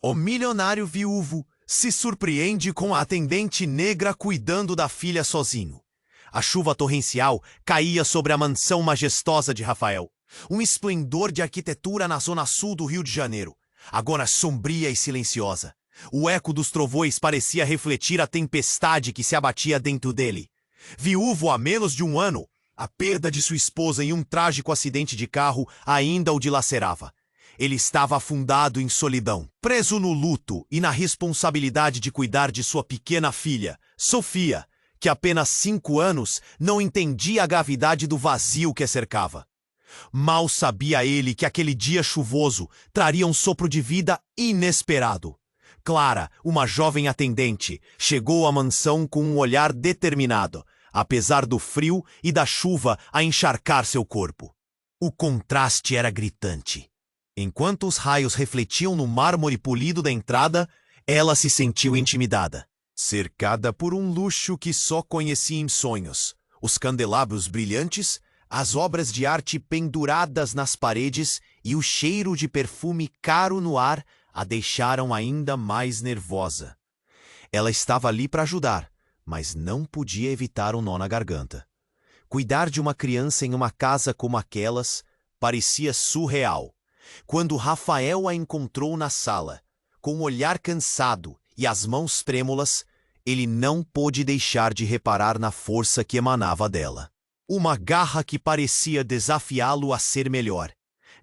O milionário viúvo se surpreende com a atendente negra cuidando da filha sozinho. A chuva torrencial caía sobre a mansão majestosa de Rafael, um esplendor de arquitetura na zona sul do Rio de Janeiro, agora sombria e silenciosa. O eco dos trovões parecia refletir a tempestade que se abatia dentro dele. Viúvo há menos de um ano, a perda de sua esposa em um trágico acidente de carro ainda o dilacerava. Ele estava afundado em solidão, preso no luto e na responsabilidade de cuidar de sua pequena filha, Sofia, que apenas 5 anos não entendia a gravidade do vazio que a cercava. Mal sabia ele que aquele dia chuvoso traria um sopro de vida inesperado. Clara, uma jovem atendente, chegou à mansão com um olhar determinado, apesar do frio e da chuva a encharcar seu corpo. O contraste era gritante. Enquanto os raios refletiam no mármore polido da entrada, ela se sentiu intimidada. Cercada por um luxo que só conhecia em sonhos, os candelabros brilhantes, as obras de arte penduradas nas paredes e o cheiro de perfume caro no ar a deixaram ainda mais nervosa. Ela estava ali para ajudar, mas não podia evitar um nó na garganta. Cuidar de uma criança em uma casa como aquelas parecia surreal. Quando Rafael a encontrou na sala, com o olhar cansado e as mãos trêmulas, ele não pôde deixar de reparar na força que emanava dela. Uma garra que parecia desafiá-lo a ser melhor.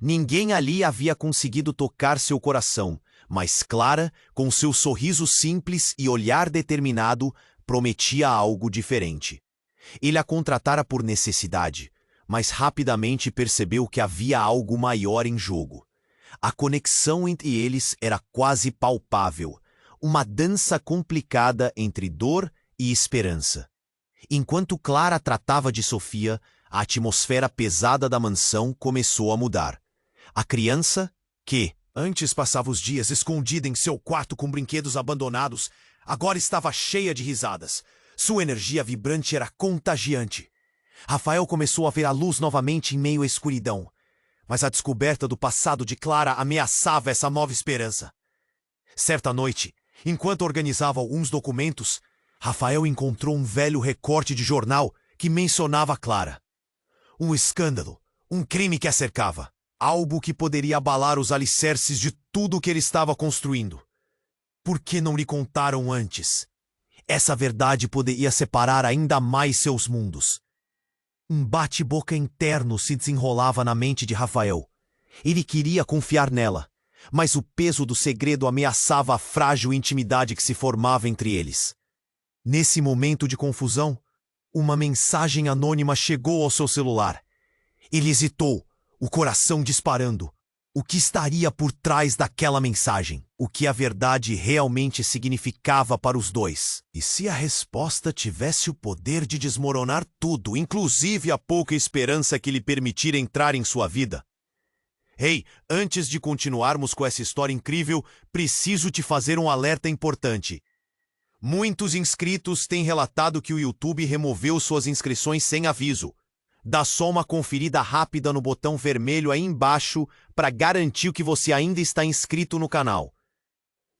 Ninguém ali havia conseguido tocar seu coração, mas Clara, com seu sorriso simples e olhar determinado, prometia algo diferente. Ele a contratara por necessidade, mas rapidamente percebeu que havia algo maior em jogo. A conexão entre eles era quase palpável, uma dança complicada entre dor e esperança. Enquanto Clara tratava de Sofia, a atmosfera pesada da mansão começou a mudar. A criança, que antes passava os dias escondida em seu quarto com brinquedos abandonados, agora estava cheia de risadas. Sua energia vibrante era contagiante. Rafael começou a ver a luz novamente em meio à escuridão, mas a descoberta do passado de Clara ameaçava essa nova esperança. Certa noite, enquanto organizava alguns documentos, Rafael encontrou um velho recorte de jornal que mencionava Clara. Um escândalo, um crime que a cercava, algo que poderia abalar os alicerces de tudo o que ele estava construindo. Por que não lhe contaram antes? Essa verdade poderia separar ainda mais seus mundos. Um bate-boca interno se desenrolava na mente de Rafael. Ele queria confiar nela, mas o peso do segredo ameaçava a frágil intimidade que se formava entre eles. Nesse momento de confusão, uma mensagem anônima chegou ao seu celular. Ele hesitou, o coração disparando. O que estaria por trás daquela mensagem? O que a verdade realmente significava para os dois? E se a resposta tivesse o poder de desmoronar tudo, inclusive a pouca esperança que lhe permitira entrar em sua vida? Hey, antes de continuarmos com essa história incrível, preciso te fazer um alerta importante. Muitos inscritos têm relatado que o YouTube removeu suas inscrições sem aviso. Dá só uma conferida rápida no botão vermelho aí embaixo para garantir que você ainda está inscrito no canal.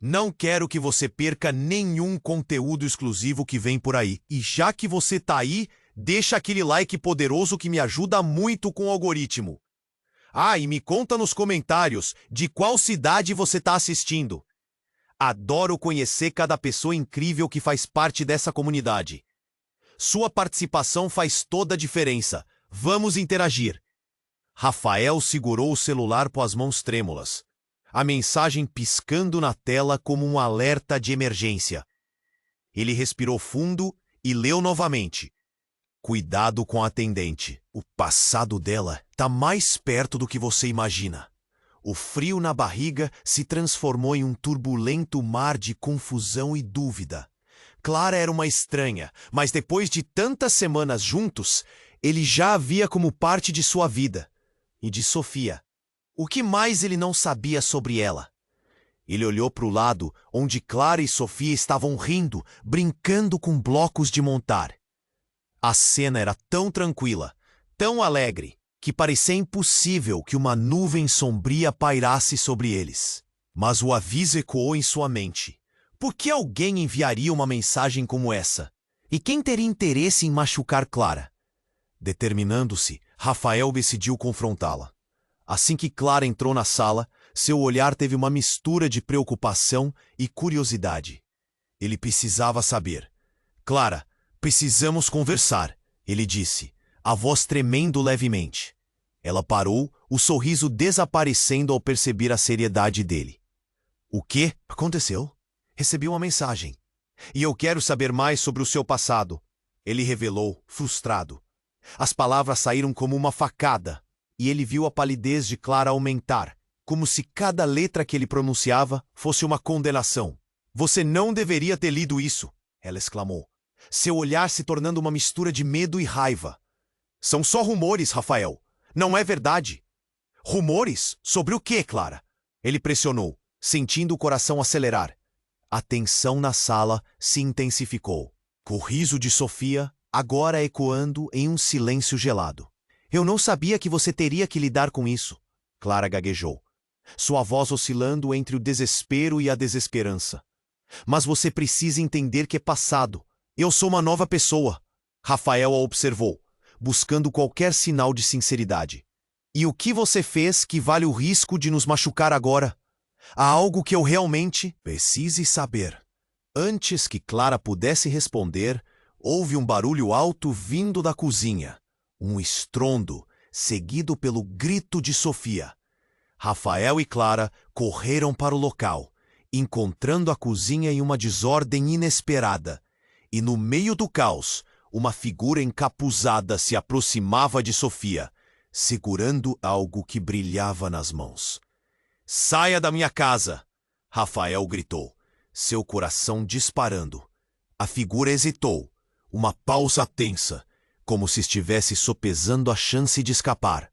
Não quero que você perca nenhum conteúdo exclusivo que vem por aí. E já que você tá aí, deixa aquele like poderoso que me ajuda muito com o algoritmo. Ah, e me conta nos comentários de qual cidade você tá assistindo. Adoro conhecer cada pessoa incrível que faz parte dessa comunidade. Sua participação faz toda a diferença. Vamos interagir. Rafael segurou o celular com as mãos trêmulas, a mensagem piscando na tela como um alerta de emergência. Ele respirou fundo e leu novamente. Cuidado com a atendente. O passado dela está mais perto do que você imagina. O frio na barriga se transformou em um turbulento mar de confusão e dúvida. Clara era uma estranha, mas depois de tantas semanas juntos, ele já a via como parte de sua vida. E de Sofia. O que mais ele não sabia sobre ela? Ele olhou para o lado, onde Clara e Sofia estavam rindo, brincando com blocos de montar. A cena era tão tranquila, tão alegre, que parecia impossível que uma nuvem sombria pairasse sobre eles. Mas o aviso ecoou em sua mente. Por que alguém enviaria uma mensagem como essa? E quem teria interesse em machucar Clara? Determinando-se, Rafael decidiu confrontá-la. Assim que Clara entrou na sala, seu olhar teve uma mistura de preocupação e curiosidade. Ele precisava saber. Clara, precisamos conversar, ele disse, a voz tremendo levemente. Ela parou, o sorriso desaparecendo ao perceber a seriedade dele. O que aconteceu? Recebi uma mensagem. E eu quero saber mais sobre o seu passado. Ele revelou, frustrado. As palavras saíram como uma facada, e ele viu a palidez de Clara aumentar, como se cada letra que ele pronunciava fosse uma condenação. Você não deveria ter lido isso, ela exclamou, seu olhar se tornando uma mistura de medo e raiva. São só rumores, Rafael. Não é verdade. Rumores? Sobre o quê, Clara? Ele pressionou, sentindo o coração acelerar. A tensão na sala se intensificou. O riso de Sofia, agora ecoando em um silêncio gelado. Eu não sabia que você teria que lidar com isso, Clara gaguejou, sua voz oscilando entre o desespero e a desesperança. Mas você precisa entender que é passado. Eu sou uma nova pessoa. Rafael a observou, buscando qualquer sinal de sinceridade. E o que você fez que vale o risco de nos machucar agora? Há algo que eu realmente precise saber. Antes que Clara pudesse responder, houve um barulho alto vindo da cozinha. Um estrondo, seguido pelo grito de Sofia. Rafael e Clara correram para o local, encontrando a cozinha em uma desordem inesperada. E no meio do caos, uma figura encapuzada se aproximava de Sofia, segurando algo que brilhava nas mãos. Saia da minha casa! Rafael gritou, seu coração disparando. A figura hesitou, uma pausa tensa, como se estivesse sopesando a chance de escapar.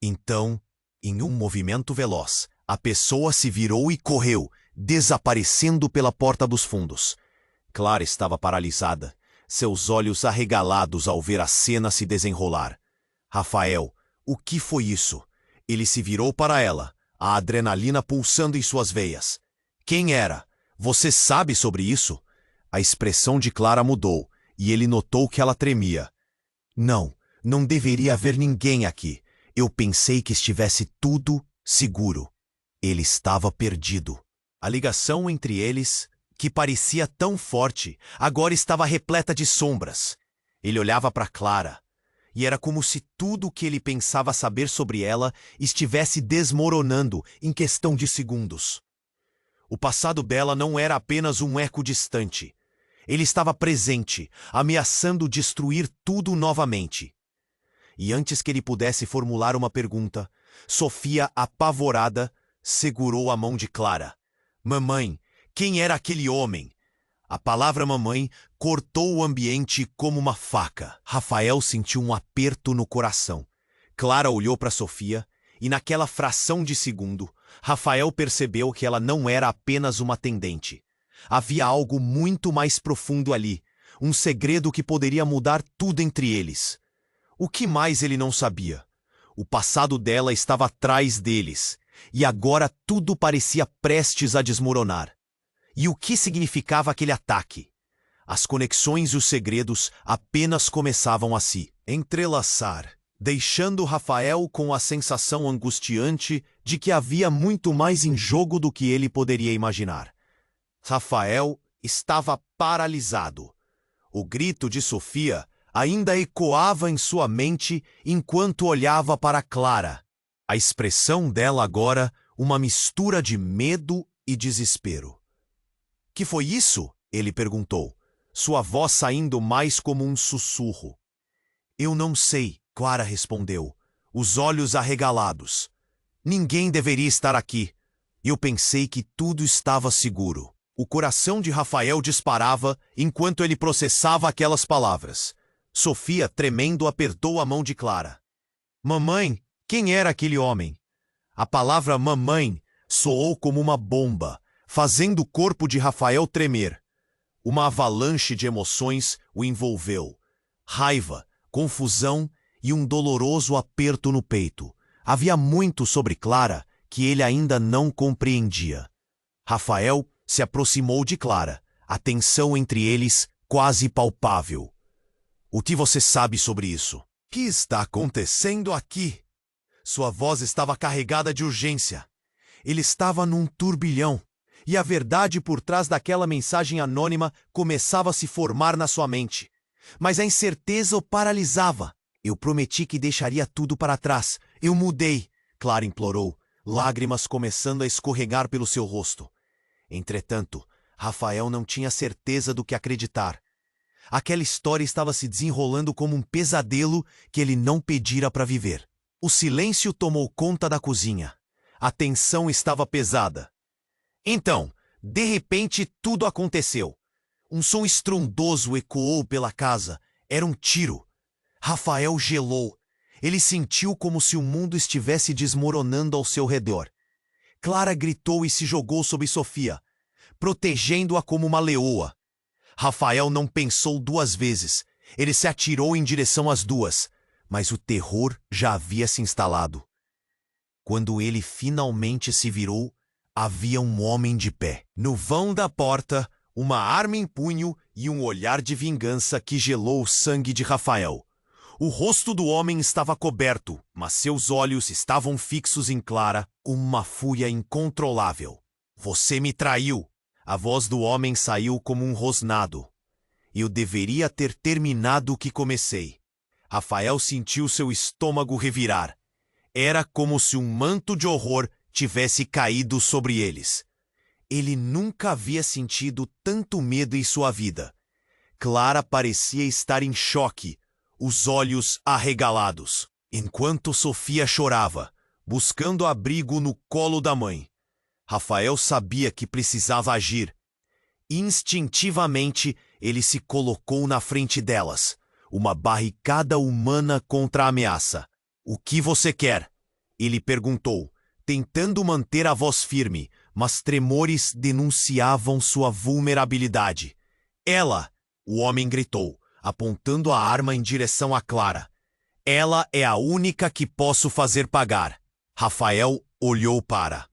Então, em um movimento veloz, a pessoa se virou e correu, desaparecendo pela porta dos fundos. Clara estava paralisada, seus olhos arregalados ao ver a cena se desenrolar. Rafael, o que foi isso? Ele se virou para ela, a adrenalina pulsando em suas veias. Quem era? Você sabe sobre isso? A expressão de Clara mudou, e ele notou que ela tremia. Não deveria haver ninguém aqui. Eu pensei que estivesse tudo seguro. Ele estava perdido. A ligação entre eles, que parecia tão forte, agora estava repleta de sombras. Ele olhava para Clara, e era como se tudo o que ele pensava saber sobre ela estivesse desmoronando em questão de segundos. O passado dela não era apenas um eco distante. Ele estava presente, ameaçando destruir tudo novamente. E antes que ele pudesse formular uma pergunta, Sofia, apavorada, segurou a mão de Clara. Mamãe, quem era aquele homem? A palavra mamãe cortou o ambiente como uma faca. Rafael sentiu um aperto no coração. Clara olhou para Sofia e naquela fração de segundo, Rafael percebeu que ela não era apenas uma atendente. Havia algo muito mais profundo ali, um segredo que poderia mudar tudo entre eles. O que mais ele não sabia? O passado dela estava atrás deles, e agora tudo parecia prestes a desmoronar. E o que significava aquele ataque? As conexões e os segredos apenas começavam a se entrelaçar, deixando Rafael com a sensação angustiante de que havia muito mais em jogo do que ele poderia imaginar. Rafael estava paralisado. O grito de Sofia ainda ecoava em sua mente enquanto olhava para Clara. A expressão dela agora, uma mistura de medo e desespero. Que foi isso? Ele perguntou, sua voz saindo mais como um sussurro. Eu não sei, Clara respondeu, os olhos arregalados. Ninguém deveria estar aqui. Eu pensei que tudo estava seguro. O coração de Rafael disparava enquanto ele processava aquelas palavras. Sofia, tremendo, apertou a mão de Clara. Mamãe, quem era aquele homem? A palavra mamãe soou como uma bomba, fazendo o corpo de Rafael tremer. Uma avalanche de emoções o envolveu. Raiva, confusão e um doloroso aperto no peito. Havia muito sobre Clara que ele ainda não compreendia. Rafael se aproximou de Clara, a tensão entre eles quase palpável. O que você sabe sobre isso? O que está acontecendo aqui? Sua voz estava carregada de urgência. Ele estava num turbilhão, e a verdade por trás daquela mensagem anônima começava a se formar na sua mente. Mas a incerteza o paralisava. Eu prometi que deixaria tudo para trás. Eu mudei, Clara implorou, lágrimas começando a escorregar pelo seu rosto. Entretanto, Rafael não tinha certeza do que acreditar. Aquela história estava se desenrolando como um pesadelo que ele não pedira para viver. O silêncio tomou conta da cozinha. A tensão estava pesada. Então, de repente, tudo aconteceu. Um som estrondoso ecoou pela casa. Era um tiro. Rafael gelou. Ele sentiu como se o mundo estivesse desmoronando ao seu redor. Clara gritou e se jogou sobre Sofia, protegendo-a como uma leoa. Rafael não pensou duas vezes. Ele se atirou em direção às duas, mas o terror já havia se instalado. Quando ele finalmente se virou, havia um homem de pé. No vão da porta, uma arma em punho e um olhar de vingança que gelou o sangue de Rafael. O rosto do homem estava coberto, mas seus olhos estavam fixos em Clara, uma fúria incontrolável. Você me traiu! A voz do homem saiu como um rosnado. Eu deveria ter terminado o que comecei. Rafael sentiu seu estômago revirar. Era como se um manto de horror tivesse caído sobre eles. Ele nunca havia sentido tanto medo em sua vida. Clara parecia estar em choque, os olhos arregalados, enquanto Sofia chorava, buscando abrigo no colo da mãe. Rafael sabia que precisava agir. Instintivamente, ele se colocou na frente delas, uma barricada humana contra a ameaça. O que você quer? Ele perguntou, tentando manter a voz firme, mas tremores denunciavam sua vulnerabilidade. Ela, o homem gritou, apontando a arma em direção a Clara. Ela é a única que posso fazer pagar. Rafael olhou para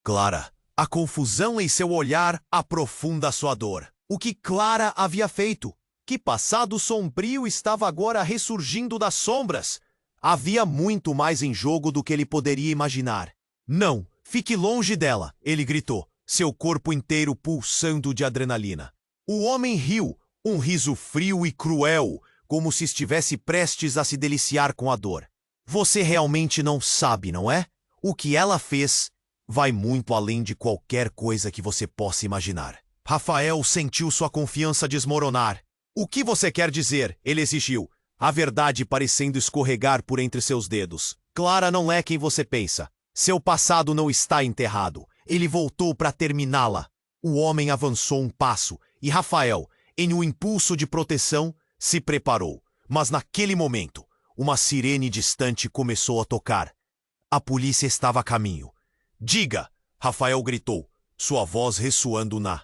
Clara. A confusão em seu olhar aprofunda sua dor. O que Clara havia feito? Que passado sombrio estava agora ressurgindo das sombras? Havia muito mais em jogo do que ele poderia imaginar. Não, fique longe dela, ele gritou, seu corpo inteiro pulsando de adrenalina. O homem riu, um riso frio e cruel, como se estivesse prestes a se deliciar com a dor. Você realmente não sabe, não é? O que ela fez vai muito além de qualquer coisa que você possa imaginar. Rafael sentiu sua confiança desmoronar. O que você quer dizer? Ele exigiu, a verdade parecendo escorregar por entre seus dedos. Clara não é quem você pensa. Seu passado não está enterrado. Ele voltou para terminá-la. O homem avançou um passo e Rafael, em um impulso de proteção, se preparou. Mas naquele momento, uma sirene distante começou a tocar. A polícia estava a caminho. Diga! Rafael gritou, sua voz ressoando na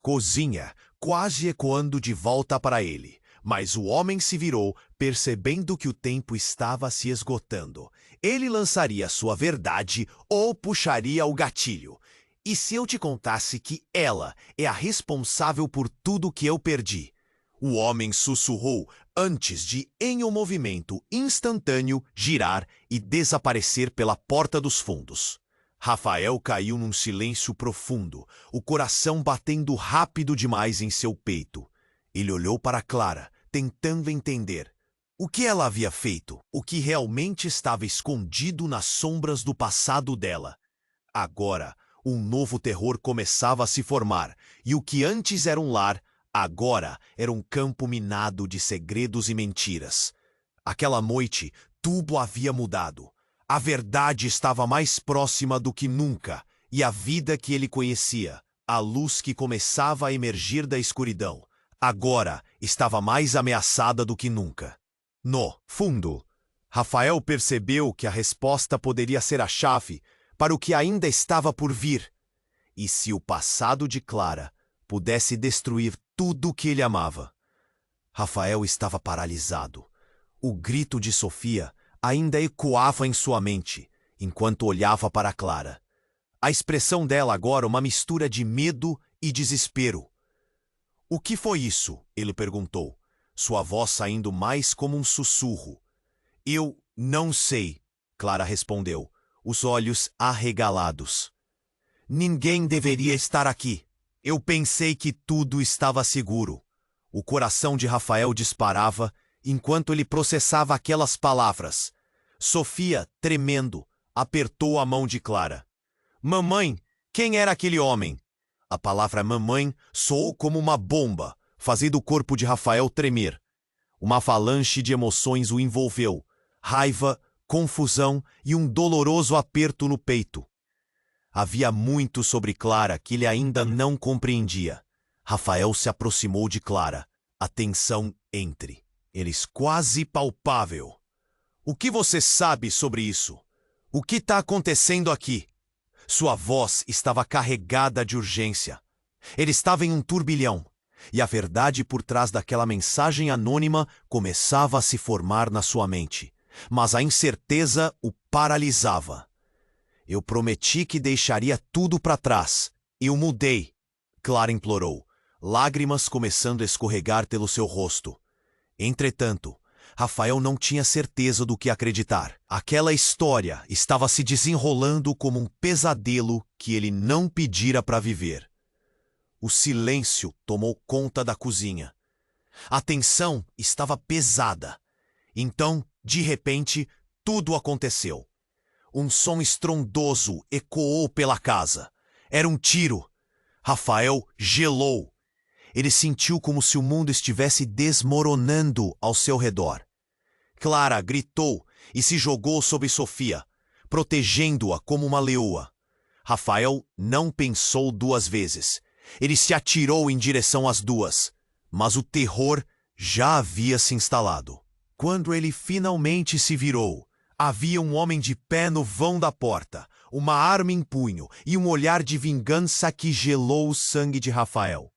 cozinha, quase ecoando de volta para ele. Mas o homem se virou, percebendo que o tempo estava se esgotando. Ele lançaria sua verdade ou puxaria o gatilho. E se eu te contasse que ela é a responsável por tudo que eu perdi? O homem sussurrou antes de, em um movimento instantâneo, girar e desaparecer pela porta dos fundos. Rafael caiu num silêncio profundo, o coração batendo rápido demais em seu peito. Ele olhou para Clara, tentando entender. O que ela havia feito? O que realmente estava escondido nas sombras do passado dela? Agora, um novo terror começava a se formar, e o que antes era um lar, agora era um campo minado de segredos e mentiras. Aquela noite, tudo havia mudado. A verdade estava mais próxima do que nunca, e a vida que ele conhecia, a luz que começava a emergir da escuridão, agora estava mais ameaçada do que nunca. No fundo, Rafael percebeu que a resposta poderia ser a chave para o que ainda estava por vir. E se o passado de Clara pudesse destruir tudo o que ele amava? Rafael estava paralisado. O grito de Sofia ainda ecoava em sua mente, enquanto olhava para Clara. A expressão dela agora uma mistura de medo e desespero. O que foi isso? Ele perguntou, sua voz saindo mais como um sussurro. Eu não sei, Clara respondeu, os olhos arregalados. Ninguém deveria estar aqui. Eu pensei que tudo estava seguro. O coração de Rafael disparava enquanto ele processava aquelas palavras. Sofia, tremendo, apertou a mão de Clara. Mamãe, quem era aquele homem? A palavra mamãe soou como uma bomba, fazendo o corpo de Rafael tremer. Uma avalanche de emoções o envolveu. Raiva, confusão e um doloroso aperto no peito. Havia muito sobre Clara que ele ainda não compreendia. Rafael se aproximou de Clara. A tensão entre eles quase palpável. O que você sabe sobre isso? O que está acontecendo aqui? Sua voz estava carregada de urgência. Ele estava em um turbilhão, e a verdade por trás daquela mensagem anônima começava a se formar na sua mente. Mas a incerteza o paralisava. Eu prometi que deixaria tudo para trás. Eu mudei, Clara implorou, lágrimas começando a escorregar pelo seu rosto. Entretanto, Rafael não tinha certeza do que acreditar. Aquela história estava se desenrolando como um pesadelo que ele não pedira para viver. O silêncio tomou conta da cozinha. A tensão estava pesada. Então, de repente, tudo aconteceu. Um som estrondoso ecoou pela casa. Era um tiro. Rafael gelou. Ele sentiu como se o mundo estivesse desmoronando ao seu redor. Clara gritou e se jogou sobre Sofia, protegendo-a como uma leoa. Rafael não pensou duas vezes. Ele se atirou em direção às duas, mas o terror já havia se instalado. Quando ele finalmente se virou, havia um homem de pé no vão da porta, uma arma em punho e um olhar de vingança que gelou o sangue de Rafael.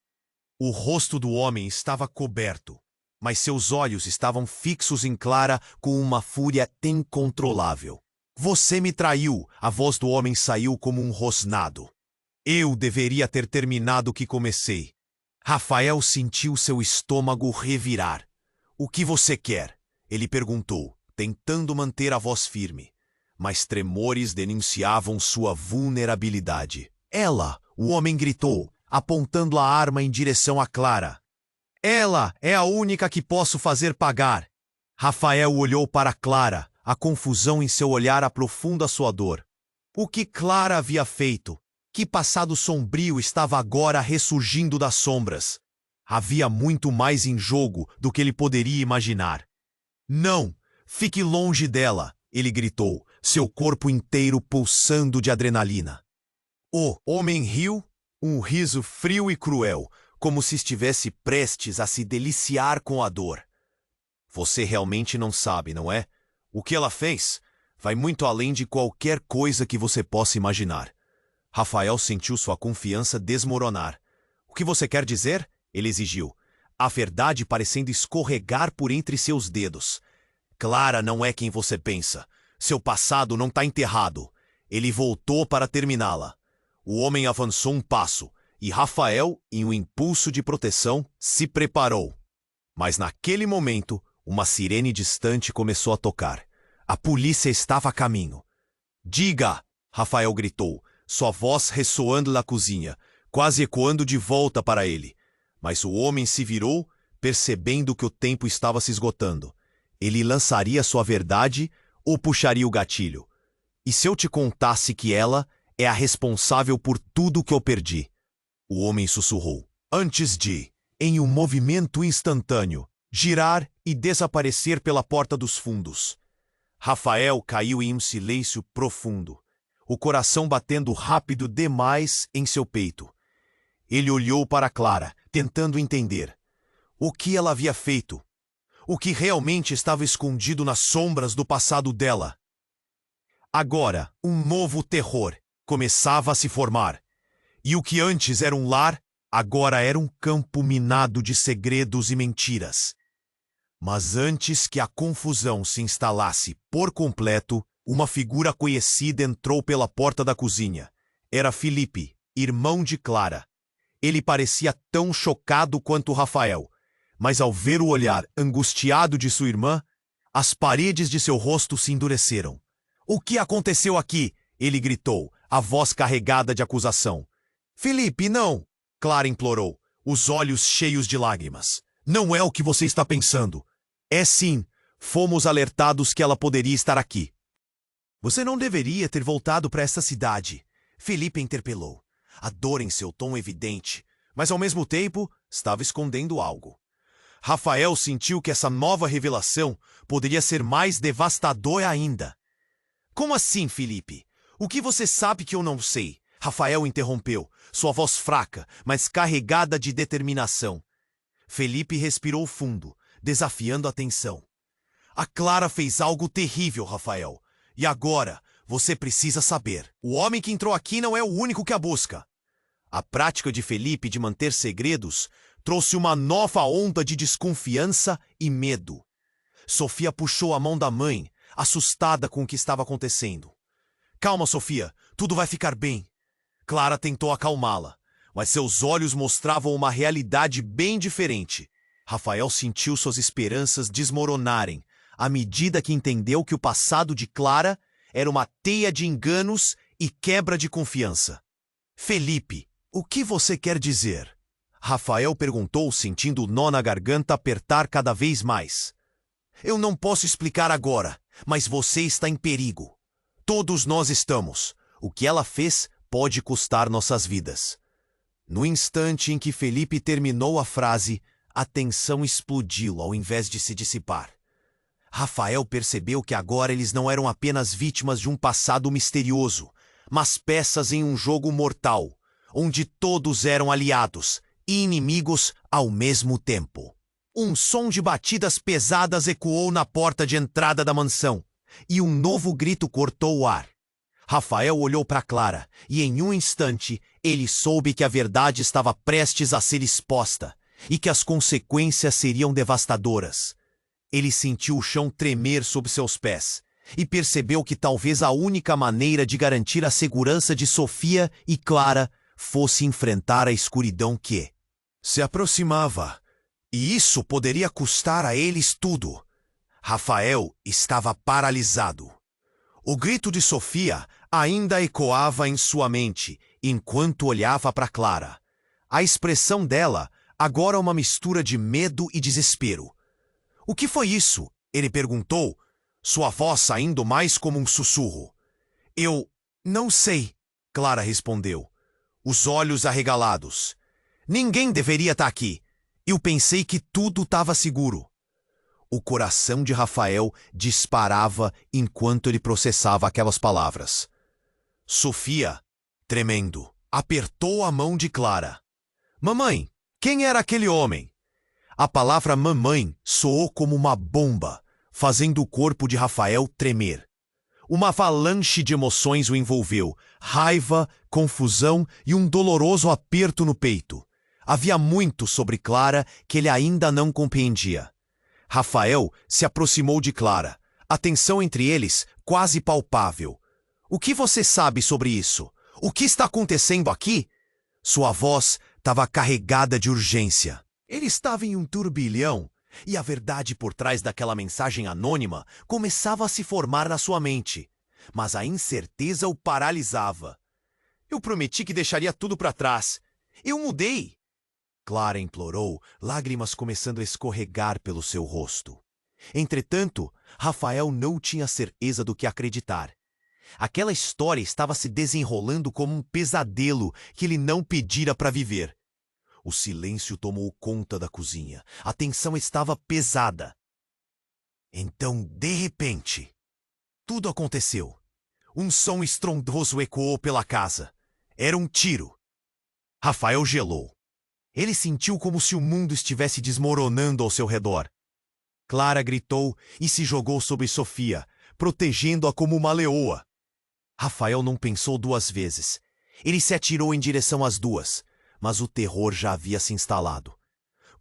O rosto do homem estava coberto, mas seus olhos estavam fixos em Clara com uma fúria incontrolável. Você me traiu, a voz do homem saiu como um rosnado. Eu deveria ter terminado o que comecei. Rafael sentiu seu estômago revirar. O que você quer? Ele perguntou, tentando manter a voz firme. Mas tremores denunciavam sua vulnerabilidade. Ela, o homem gritou, apontando a arma em direção a Clara. Ela é a única que posso fazer pagar. Rafael olhou para Clara, a confusão em seu olhar aprofunda sua dor. O que Clara havia feito? Que passado sombrio estava agora ressurgindo das sombras? Havia muito mais em jogo do que ele poderia imaginar. Não! Fique longe dela! Ele gritou, seu corpo inteiro pulsando de adrenalina. O homem riu, um riso frio e cruel, como se estivesse prestes a se deliciar com a dor. Você realmente não sabe, não é? O que ela fez vai muito além de qualquer coisa que você possa imaginar. Rafael sentiu sua confiança desmoronar. O que você quer dizer? Ele exigiu, a verdade parecendo escorregar por entre seus dedos. Clara não é quem você pensa. Seu passado não está enterrado. Ele voltou para terminá-la. O homem avançou um passo, e Rafael, em um impulso de proteção, se preparou. Mas naquele momento, uma sirene distante começou a tocar. A polícia estava a caminho. Diga! Rafael gritou, sua voz ressoando na cozinha, quase ecoando de volta para ele. Mas o homem se virou, percebendo que o tempo estava se esgotando. Ele lançaria sua verdade ou puxaria o gatilho? E se eu te contasse que ela é a responsável por tudo que eu perdi? O homem sussurrou, antes de, em um movimento instantâneo, girar e desaparecer pela porta dos fundos. Rafael caiu em um silêncio profundo, o coração batendo rápido demais em seu peito. Ele olhou para Clara, tentando entender. O que ela havia feito? O que realmente estava escondido nas sombras do passado dela? Agora, um novo terror começava a se formar. E o que antes era um lar, agora era um campo minado de segredos e mentiras. Mas antes que a confusão se instalasse por completo, uma figura conhecida entrou pela porta da cozinha. Era Felipe, irmão de Clara. Ele parecia tão chocado quanto Rafael, mas ao ver o olhar angustiado de sua irmã, as paredes de seu rosto se endureceram. "O que aconteceu aqui?" ele gritou, a voz carregada de acusação. "Felipe, não!" Clara implorou, os olhos cheios de lágrimas. "Não é o que você está pensando." "É sim. Fomos alertados que ela poderia estar aqui." "Você não deveria ter voltado para esta cidade," Felipe interpelou, a dor em seu tom evidente, mas ao mesmo tempo estava escondendo algo. Rafael sentiu que essa nova revelação poderia ser mais devastadora ainda. "Como assim, Felipe? O que você sabe que eu não sei?" Rafael interrompeu, sua voz fraca, mas carregada de determinação. Felipe respirou fundo, desafiando a tensão. "A Clara fez algo terrível, Rafael. E agora, você precisa saber. O homem que entrou aqui não é o único que a busca." A prática de Felipe de manter segredos trouxe uma nova onda de desconfiança e medo. Sofia puxou a mão da mãe, assustada com o que estava acontecendo. "Calma, Sofia, tudo vai ficar bem." Clara tentou acalmá-la, mas seus olhos mostravam uma realidade bem diferente. Rafael sentiu suas esperanças desmoronarem, à medida que entendeu que o passado de Clara era uma teia de enganos e quebra de confiança. "Felipe, o que você quer dizer?" Rafael perguntou, sentindo o nó na garganta apertar cada vez mais. "Eu não posso explicar agora, mas você está em perigo. Todos nós estamos. O que ela fez pode custar nossas vidas." No instante em que Felipe terminou a frase, a tensão explodiu ao invés de se dissipar. Rafael percebeu que agora eles não eram apenas vítimas de um passado misterioso, mas peças em um jogo mortal, onde todos eram aliados e inimigos ao mesmo tempo. Um som de batidas pesadas ecoou na porta de entrada da mansão, e um novo grito cortou o ar. Rafael olhou para Clara, e em um instante ele soube que a verdade estava prestes a ser exposta, e que as consequências seriam devastadoras. Ele sentiu o chão tremer sob seus pés, e percebeu que talvez a única maneira de garantir a segurança de Sofia e Clara fosse enfrentar a escuridão que se aproximava. E isso poderia custar a eles tudo. Rafael estava paralisado. O grito de Sofia ainda ecoava em sua mente enquanto olhava para Clara. A expressão dela agora uma mistura de medo e desespero. "O que foi isso?" ele perguntou, sua voz saindo mais como um sussurro. "Eu não sei," Clara respondeu, os olhos arregalados. "Ninguém deveria estar aqui. Eu pensei que tudo estava seguro." O coração de Rafael disparava enquanto ele processava aquelas palavras. Sofia, tremendo, apertou a mão de Clara. "Mamãe, quem era aquele homem?" A palavra mamãe soou como uma bomba, fazendo o corpo de Rafael tremer. Uma avalanche de emoções o envolveu, raiva, confusão e um doloroso aperto no peito. Havia muito sobre Clara que ele ainda não compreendia. Rafael se aproximou de Clara, a tensão entre eles quase palpável. "O que você sabe sobre isso? O que está acontecendo aqui?" Sua voz estava carregada de urgência. Ele estava em um turbilhão, e a verdade por trás daquela mensagem anônima começava a se formar na sua mente. Mas a incerteza o paralisava. "Eu prometi que deixaria tudo para trás. Eu mudei." Clara implorou, lágrimas começando a escorregar pelo seu rosto. Entretanto, Rafael não tinha certeza do que acreditar. Aquela história estava se desenrolando como um pesadelo que ele não pedira para viver. O silêncio tomou conta da cozinha. A tensão estava pesada. Então, de repente, tudo aconteceu. Um som estrondoso ecoou pela casa. Era um tiro. Rafael gelou. Ele sentiu como se o mundo estivesse desmoronando ao seu redor. Clara gritou e se jogou sobre Sofia, protegendo-a como uma leoa. Rafael não pensou duas vezes. Ele se atirou em direção às duas, mas o terror já havia se instalado.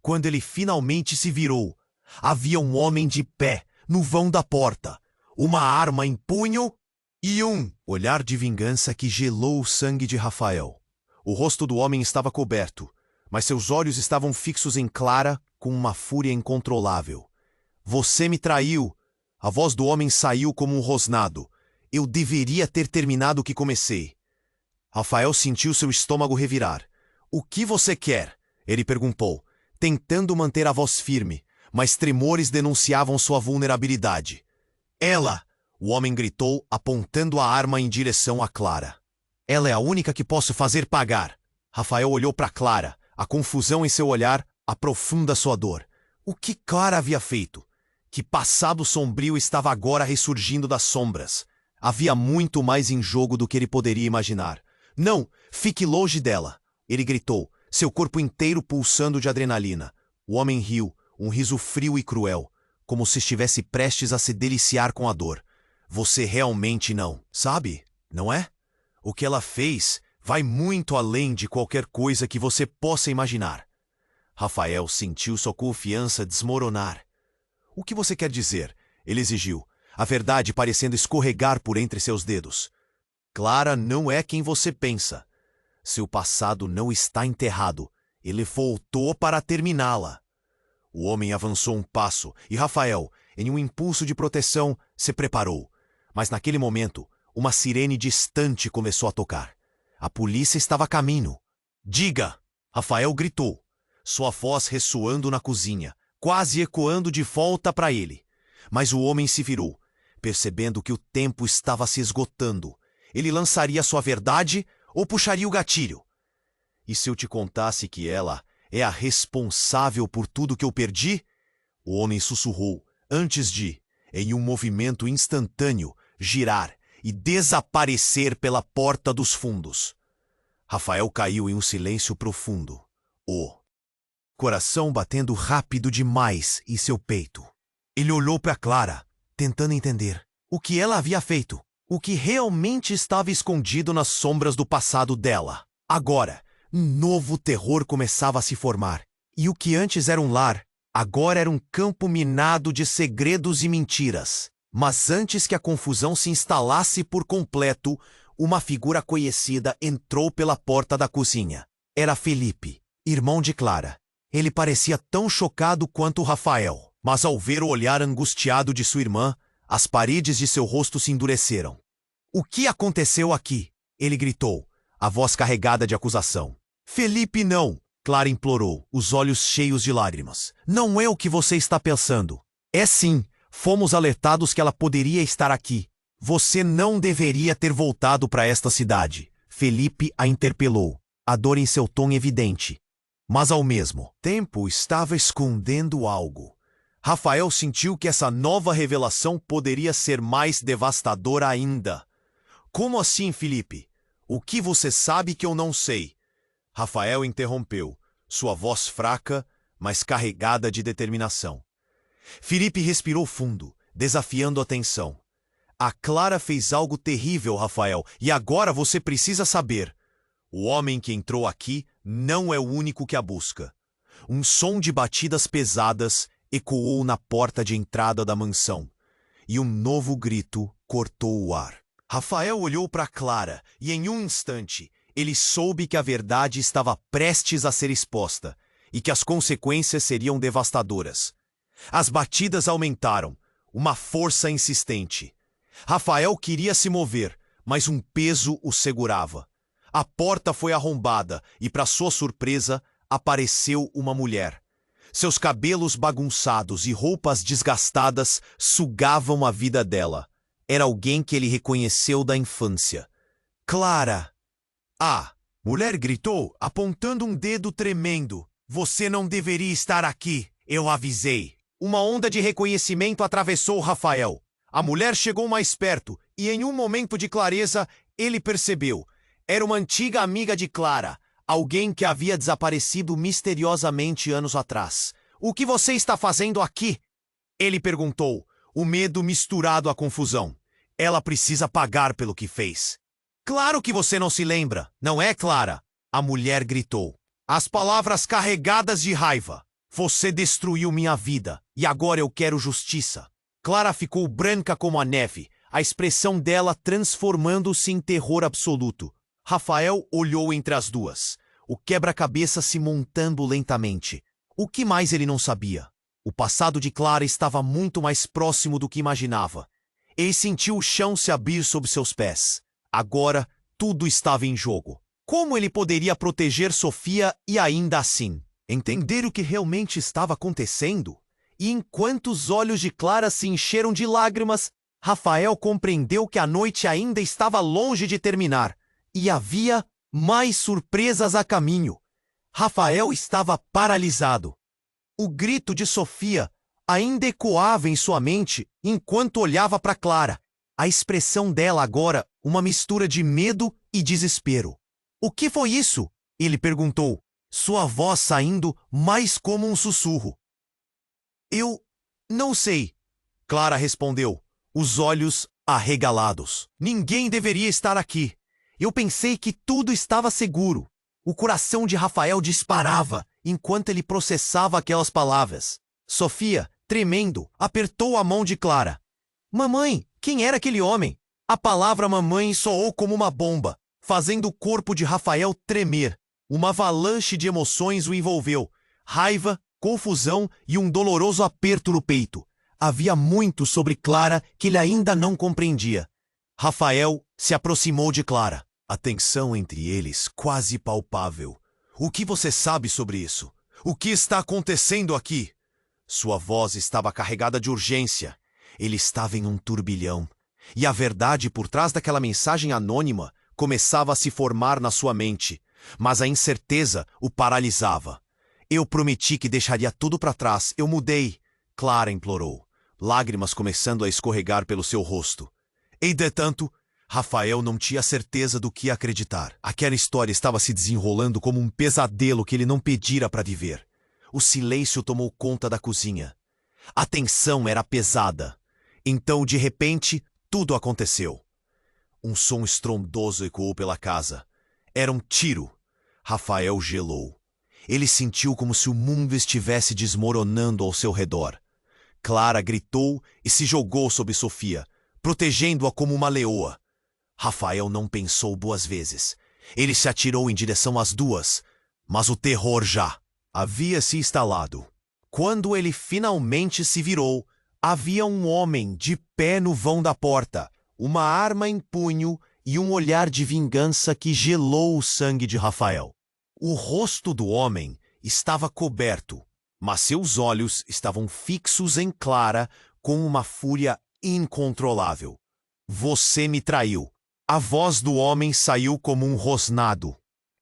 Quando ele finalmente se virou, havia um homem de pé no vão da porta, uma arma em punho E um olhar de vingança que gelou o sangue de Rafael. O rosto do homem estava coberto, mas seus olhos estavam fixos em Clara com uma fúria incontrolável. Você me traiu! A voz do homem saiu como um rosnado. Eu deveria ter terminado o que comecei. Rafael sentiu seu estômago revirar. O que você quer? Ele perguntou, tentando manter a voz firme, mas tremores denunciavam sua vulnerabilidade. Ela! O homem gritou, apontando a arma em direção a Clara. Ela é a única que posso fazer pagar. Rafael olhou para Clara. A confusão em seu olhar aprofunda sua dor. O que Clara havia feito? Que passado sombrio estava agora ressurgindo das sombras. Havia muito mais em jogo do que ele poderia imaginar. Não, fique longe dela, ele gritou, seu corpo inteiro pulsando de adrenalina. O homem riu, um riso frio e cruel, como se estivesse prestes a se deliciar com a dor. Você realmente não, sabe? Não é? O que ela fez vai muito além de qualquer coisa que você possa imaginar. Rafael sentiu sua confiança desmoronar. O que você quer dizer? Ele exigiu, a verdade parecendo escorregar por entre seus dedos. Clara não é quem você pensa. Seu passado não está enterrado. Ele voltou para terminá-la. O homem avançou um passo e Rafael, em um impulso de proteção, se preparou. Mas naquele momento, uma sirene distante começou a tocar. A polícia estava a caminho. Diga! Rafael gritou, sua voz ressoando na cozinha, quase ecoando de volta para ele. Mas o homem se virou, percebendo que o tempo estava se esgotando. Ele lançaria sua verdade ou puxaria o gatilho? E se eu te contasse que ela é a responsável por tudo que eu perdi? O homem sussurrou, antes de, em um movimento instantâneo, girar e desaparecer pela porta dos fundos. Rafael caiu em um silêncio profundo. O coração batendo rápido demais em seu peito. Ele olhou para Clara, tentando entender o que ela havia feito. O que realmente estava escondido nas sombras do passado dela. Agora, um novo terror começava a se formar. E o que antes era um lar, agora era um campo minado de segredos e mentiras. Mas antes que a confusão se instalasse por completo, uma figura conhecida entrou pela porta da cozinha. Era Felipe, irmão de Clara. Ele parecia tão chocado quanto Rafael. Mas ao ver o olhar angustiado de sua irmã, as paredes de seu rosto se endureceram. O que aconteceu aqui? Ele gritou, a voz carregada de acusação. Felipe, não! Clara implorou, os olhos cheios de lágrimas. Não é o que você está pensando. É sim, fomos alertados que ela poderia estar aqui. Você não deveria ter voltado para esta cidade. Felipe a interpelou, a dor em seu tom evidente. Mas ao mesmo tempo estava escondendo algo. Rafael sentiu que essa nova revelação poderia ser mais devastadora ainda. Como assim, Felipe? O que você sabe que eu não sei? Rafael interrompeu, sua voz fraca, mas carregada de determinação. Felipe respirou fundo, desafiando a tensão. A Clara fez algo terrível, Rafael, e agora você precisa saber. O homem que entrou aqui não é o único que a busca. Um som de batidas pesadas ecoou na porta de entrada da mansão, e um novo grito cortou o ar. Rafael olhou para Clara, e em um instante, ele soube que a verdade estava prestes a ser exposta, e que as consequências seriam devastadoras. As batidas aumentaram, uma força insistente. Rafael queria se mover, mas um peso o segurava. A porta foi arrombada, e para sua surpresa, apareceu uma mulher. Seus cabelos bagunçados e roupas desgastadas sugavam a vida dela. Era alguém que ele reconheceu da infância. Clara! A mulher gritou, apontando um dedo tremendo. Você não deveria estar aqui, eu avisei. Uma onda de reconhecimento atravessou Rafael. A mulher chegou mais perto e, em um momento de clareza, ele percebeu. Era uma antiga amiga de Clara. Alguém que havia desaparecido misteriosamente anos atrás. O que você está fazendo aqui? Ele perguntou, o medo misturado à confusão. Ela precisa pagar pelo que fez. Claro que você não se lembra, não é, Clara? A mulher gritou. As palavras carregadas de raiva. Você destruiu minha vida e agora eu quero justiça. Clara ficou branca como a neve. a expressão dela transformando-se em terror absoluto. Rafael olhou entre as duas, o quebra-cabeça se montando lentamente. O que mais ele não sabia? O passado de Clara estava muito mais próximo do que imaginava. Ele sentiu o chão se abrir sob seus pés. Agora, tudo estava em jogo. Como ele poderia proteger Sofia e ainda assim entender o que realmente estava acontecendo? E enquanto os olhos de Clara se encheram de lágrimas, Rafael compreendeu que a noite ainda estava longe de terminar e havia mais surpresas a caminho. Rafael estava paralisado. O grito de Sofia ainda ecoava em sua mente enquanto olhava para Clara. A expressão dela agora, uma mistura de medo e desespero. "O que foi isso?" ele perguntou, sua voz saindo mais como um sussurro. "Eu não sei", Clara respondeu, os olhos arregalados. "Ninguém deveria estar aqui. Eu pensei que tudo estava seguro." O coração de Rafael disparava enquanto ele processava aquelas palavras. Sofia, tremendo, apertou a mão de Clara. "Mamãe, quem era aquele homem?" A palavra mamãe soou como uma bomba, fazendo o corpo de Rafael tremer. Uma avalanche de emoções o envolveu. Raiva, confusão e um doloroso aperto no peito. Havia muito sobre Clara que ele ainda não compreendia. Rafael se aproximou de Clara. A tensão entre eles quase palpável. "O que você sabe sobre isso? O que está acontecendo aqui?" Sua voz estava carregada de urgência. Ele estava em um turbilhão. E a verdade por trás daquela mensagem anônima começava a se formar na sua mente. Mas a incerteza o paralisava. "Eu prometi que deixaria tudo para trás. Eu mudei", Clara implorou, lágrimas começando a escorregar pelo seu rosto. Entretanto, Rafael não tinha certeza do que acreditar. Aquela história estava se desenrolando como um pesadelo que ele não pedira para viver. O silêncio tomou conta da cozinha. A tensão era pesada. Então, de repente, tudo aconteceu. Um som estrondoso ecoou pela casa. Era um tiro. Rafael gelou. Ele sentiu como se o mundo estivesse desmoronando ao seu redor. Clara gritou e se jogou sobre Sofia, protegendo-a como uma leoa. Rafael não pensou duas vezes. Ele se atirou em direção às duas, mas o terror já havia se instalado. Quando ele finalmente se virou, havia um homem de pé no vão da porta, uma arma em punho e um olhar de vingança que gelou o sangue de Rafael. O rosto do homem estava coberto, mas seus olhos estavam fixos em Clara com uma fúria incontrolável. "Você me traiu." A voz do homem saiu como um rosnado.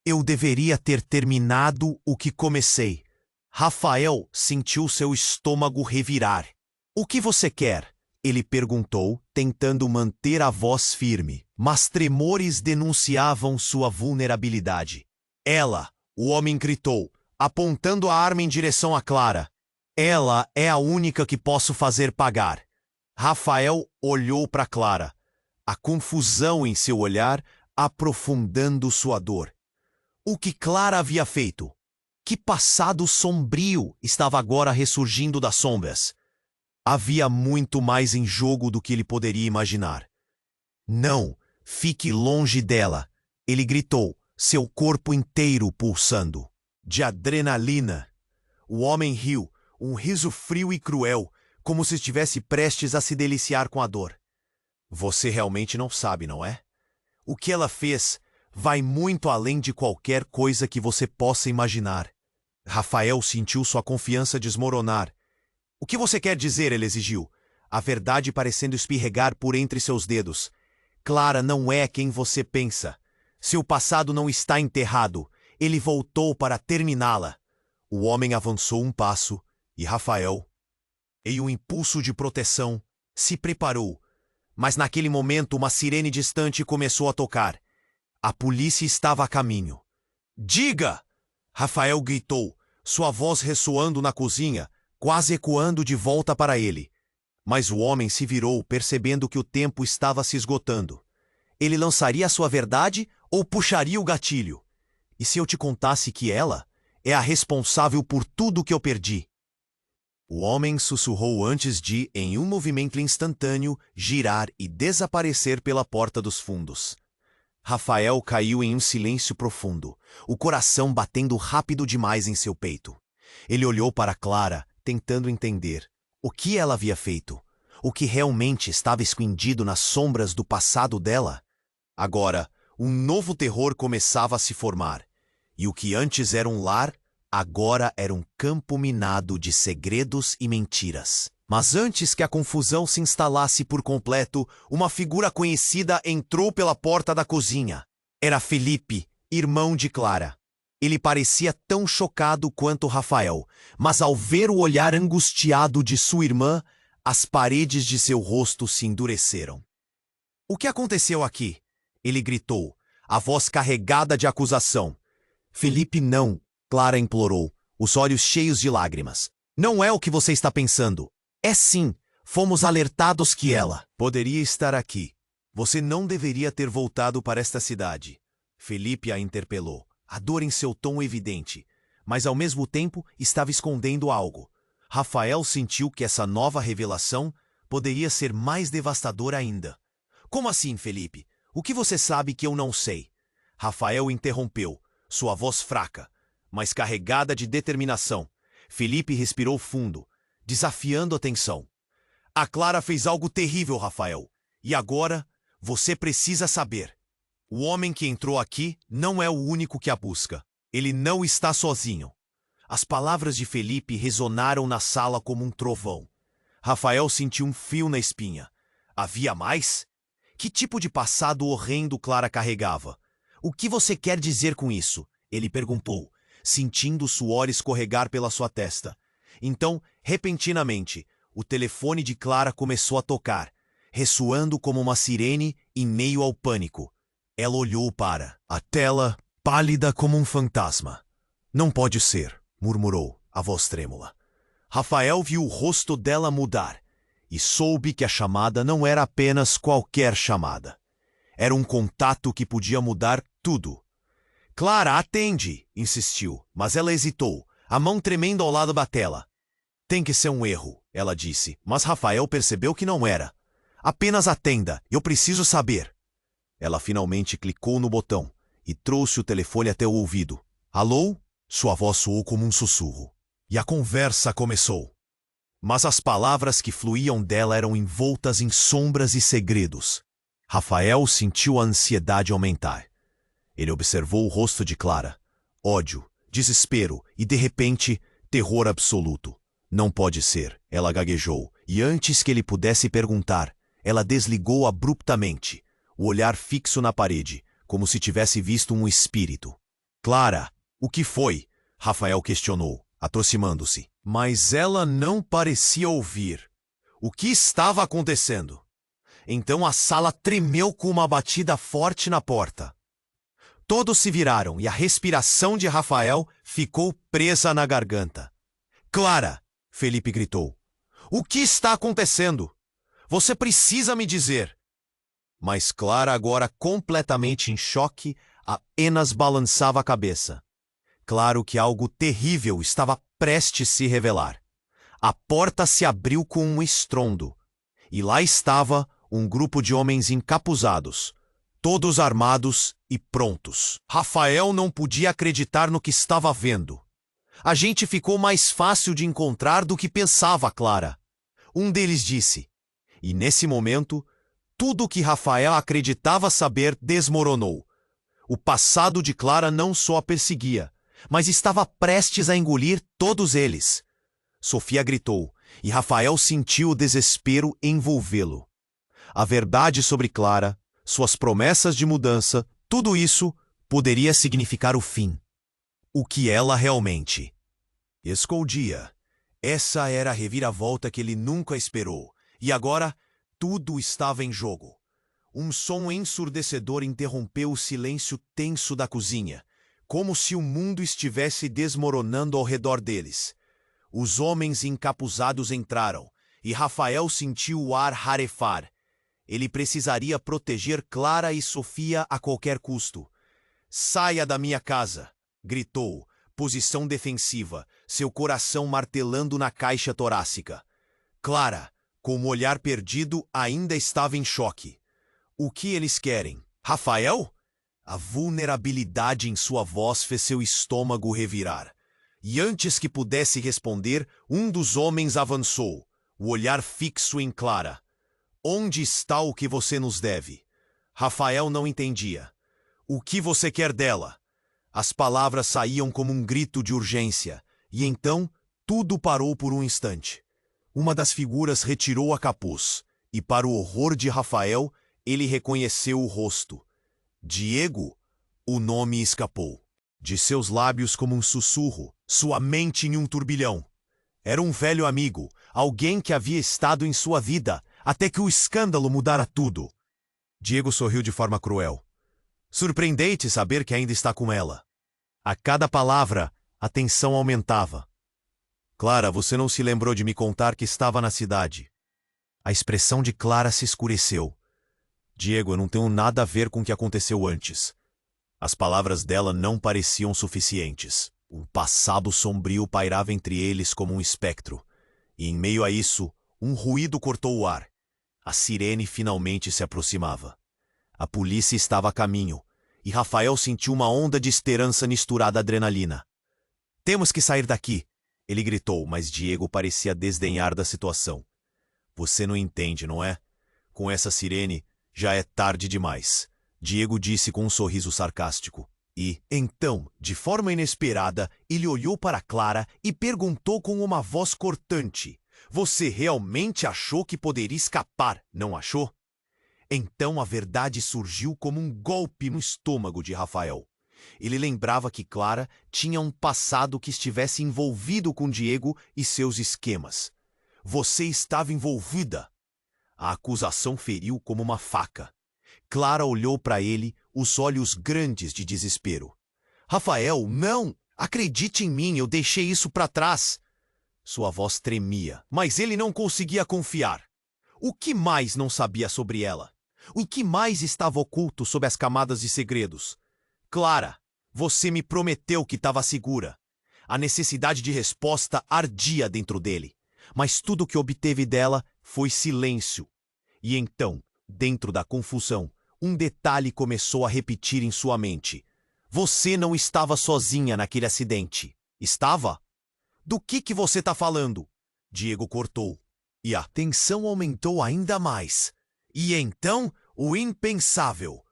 "Eu deveria ter terminado o que comecei." Rafael sentiu seu estômago revirar. "O que você quer?" ele perguntou, tentando manter a voz firme, mas tremores denunciavam sua vulnerabilidade. "Ela", o homem gritou, apontando a arma em direção a Clara. "Ela é a única que posso fazer pagar." Rafael olhou para Clara, a confusão em seu olhar aprofundando sua dor. O que Clara havia feito? Que passado sombrio estava agora ressurgindo das sombras? Havia muito mais em jogo do que ele poderia imaginar. "Não, fique longe dela", ele gritou, seu corpo inteiro pulsando. De adrenalina. O homem riu, um riso frio e cruel, como se estivesse prestes a se deliciar com a dor. "Você realmente não sabe, não é? O que ela fez vai muito além de qualquer coisa que você possa imaginar." Rafael sentiu sua confiança desmoronar. "O que você quer dizer?" ele exigiu, a verdade parecendo espirregar por entre seus dedos. "Clara não é quem você pensa. Seu passado não está enterrado. Ele voltou para terminá-la." O homem avançou um passo e Rafael, em um impulso de proteção, se preparou. Mas naquele momento uma sirene distante começou a tocar. A polícia estava a caminho. "Diga!" Rafael gritou, sua voz ressoando na cozinha, quase ecoando de volta para ele. Mas o homem se virou, percebendo que o tempo estava se esgotando. Ele lançaria sua verdade ou puxaria o gatilho? "E se eu te contasse que ela é a responsável por tudo que eu perdi?" O homem sussurrou antes de, em um movimento instantâneo, girar e desaparecer pela porta dos fundos. Rafael caiu em um silêncio profundo, o coração batendo rápido demais em seu peito. Ele olhou para Clara, tentando entender o que ela havia feito, o que realmente estava escondido nas sombras do passado dela. Agora, um novo terror começava a se formar, e o que antes era um lar, agora era um campo minado de segredos e mentiras. Mas antes que a confusão se instalasse por completo, uma figura conhecida entrou pela porta da cozinha. Era Felipe, irmão de Clara. Ele parecia tão chocado quanto Rafael, mas ao ver o olhar angustiado de sua irmã, as paredes de seu rosto se endureceram. "O que aconteceu aqui?" ele gritou, a voz carregada de acusação. "Felipe, não", Clara implorou, os olhos cheios de lágrimas. "Não é o que você está pensando. É sim, fomos alertados que ela poderia estar aqui. Você não deveria ter voltado para esta cidade." Felipe a interpelou, a dor em seu tom evidente, mas ao mesmo tempo estava escondendo algo. Rafael sentiu que essa nova revelação poderia ser mais devastadora ainda. "Como assim, Felipe? O que você sabe que eu não sei?" Rafael interrompeu, sua voz fraca, mas carregada de determinação. Felipe respirou fundo, desafiando a tensão. "A Clara fez algo terrível, Rafael. E agora, você precisa saber. O homem que entrou aqui não é o único que a busca. Ele não está sozinho." As palavras de Felipe ressonaram na sala como um trovão. Rafael sentiu um frio na espinha. Havia mais? Que tipo de passado horrendo Clara carregava? "O que você quer dizer com isso?" ele perguntou, sentindo o suor escorregar pela sua testa. Então, repentinamente, o telefone de Clara começou a tocar, ressoando como uma sirene em meio ao pânico. Ela olhou para a tela, pálida como um fantasma. "Não pode ser", murmurou, a voz trêmula. Rafael viu o rosto dela mudar e soube que a chamada não era apenas qualquer chamada. Era um contato que podia mudar tudo. "Clara, atende", insistiu, mas ela hesitou, a mão tremendo ao lado da tela. "Tem que ser um erro", ela disse, mas Rafael percebeu que não era. "Apenas atenda, eu preciso saber." Ela finalmente clicou no botão e trouxe o telefone até o ouvido. "Alô?" Sua voz soou como um sussurro. E a conversa começou. Mas as palavras que fluíam dela eram envoltas em sombras e segredos. Rafael sentiu a ansiedade aumentar. Ele observou o rosto de Clara. Ódio, desespero e, de repente, terror absoluto. "Não pode ser", ela gaguejou, e antes que ele pudesse perguntar, ela desligou abruptamente, o olhar fixo na parede, como se tivesse visto um espírito. "Clara, o que foi?" Rafael questionou, aproximando-se. Mas ela não parecia ouvir. O que estava acontecendo? Então a sala tremeu com uma batida forte na porta. Todos se viraram e a respiração de Rafael ficou presa na garganta. "Clara!" Felipe gritou. "O que está acontecendo? Você precisa me dizer." Mas Clara, agora completamente em choque, apenas balançava a cabeça. Claro que algo terrível estava prestes a se revelar. A porta se abriu com um estrondo, e lá estava um grupo de homens encapuzados, todos armados e prontos. Rafael não podia acreditar no que estava vendo. "A gente ficou mais fácil de encontrar do que pensava, Clara." Um deles disse. E nesse momento, tudo o que Rafael acreditava saber desmoronou. O passado de Clara não só a perseguia, mas estava prestes a engolir todos eles. Sofia gritou, e Rafael sentiu o desespero envolvê-lo. A verdade sobre Clara, suas promessas de mudança, tudo isso poderia significar o fim. O que ela realmente escondia. Essa era a reviravolta que ele nunca esperou, e agora tudo estava em jogo. Um som ensurdecedor interrompeu o silêncio tenso da cozinha, como se o mundo estivesse desmoronando ao redor deles. Os homens encapuzados entraram, e Rafael sentiu o ar rarefar. Ele precisaria proteger Clara e Sofia a qualquer custo. "Saia da minha casa!" gritou, posição defensiva, seu coração martelando na caixa torácica. Clara, com o olhar perdido, ainda estava em choque. O que eles querem? Rafael? A vulnerabilidade em sua voz fez seu estômago revirar. E antes que pudesse responder, um dos homens avançou, o olhar fixo em Clara. Onde está o que você nos deve? Rafael não entendia. O que você quer dela? As palavras saíam como um grito de urgência, e então tudo parou por um instante. Uma das figuras retirou a capuz, e para o horror de Rafael, ele reconheceu o rosto. Diego, o nome escapou. De seus lábios como um sussurro, sua mente em um turbilhão. Era um velho amigo, alguém que havia estado em sua vida, até que o escândalo mudara tudo. Diego sorriu de forma cruel. Surpreendente saber que ainda está com ela. A cada palavra, a tensão aumentava. Clara, você não se lembrou de me contar que estava na cidade. A expressão de Clara se escureceu. Diego, eu não tenho nada a ver com o que aconteceu antes. As palavras dela não pareciam suficientes. Um passado sombrio pairava entre eles como um espectro. E em meio a isso, um ruído cortou o ar. A sirene finalmente se aproximava. A polícia estava a caminho, e Rafael sentiu uma onda de esperança misturada à adrenalina. Temos que sair daqui, ele gritou, mas Diego parecia desdenhar da situação. Você não entende, não é? Com essa sirene, já é tarde demais. Diego disse com um sorriso sarcástico. E, então, de forma inesperada, ele olhou para Clara e perguntou com uma voz cortante. Você realmente achou que poderia escapar, não achou? Então a verdade surgiu como um golpe no estômago de Rafael. Ele lembrava que Clara tinha um passado que estivesse envolvido com Diego e seus esquemas. Você estava envolvida. A acusação feriu como uma faca. Clara olhou para ele, os olhos grandes de desespero. Rafael, não! Acredite em mim, eu deixei isso para trás. Sua voz tremia, mas ele não conseguia confiar. O que mais não sabia sobre ela? O que mais estava oculto sob as camadas de segredos? Clara, você me prometeu que estava segura. A necessidade de resposta ardia dentro dele, mas tudo o que obteve dela foi silêncio. E então, dentro da confusão, um detalhe começou a repetir em sua mente. Você não estava sozinha naquele acidente. Estava? Do que você está falando? Diego cortou. E a tensão aumentou ainda mais. E então, o impensável.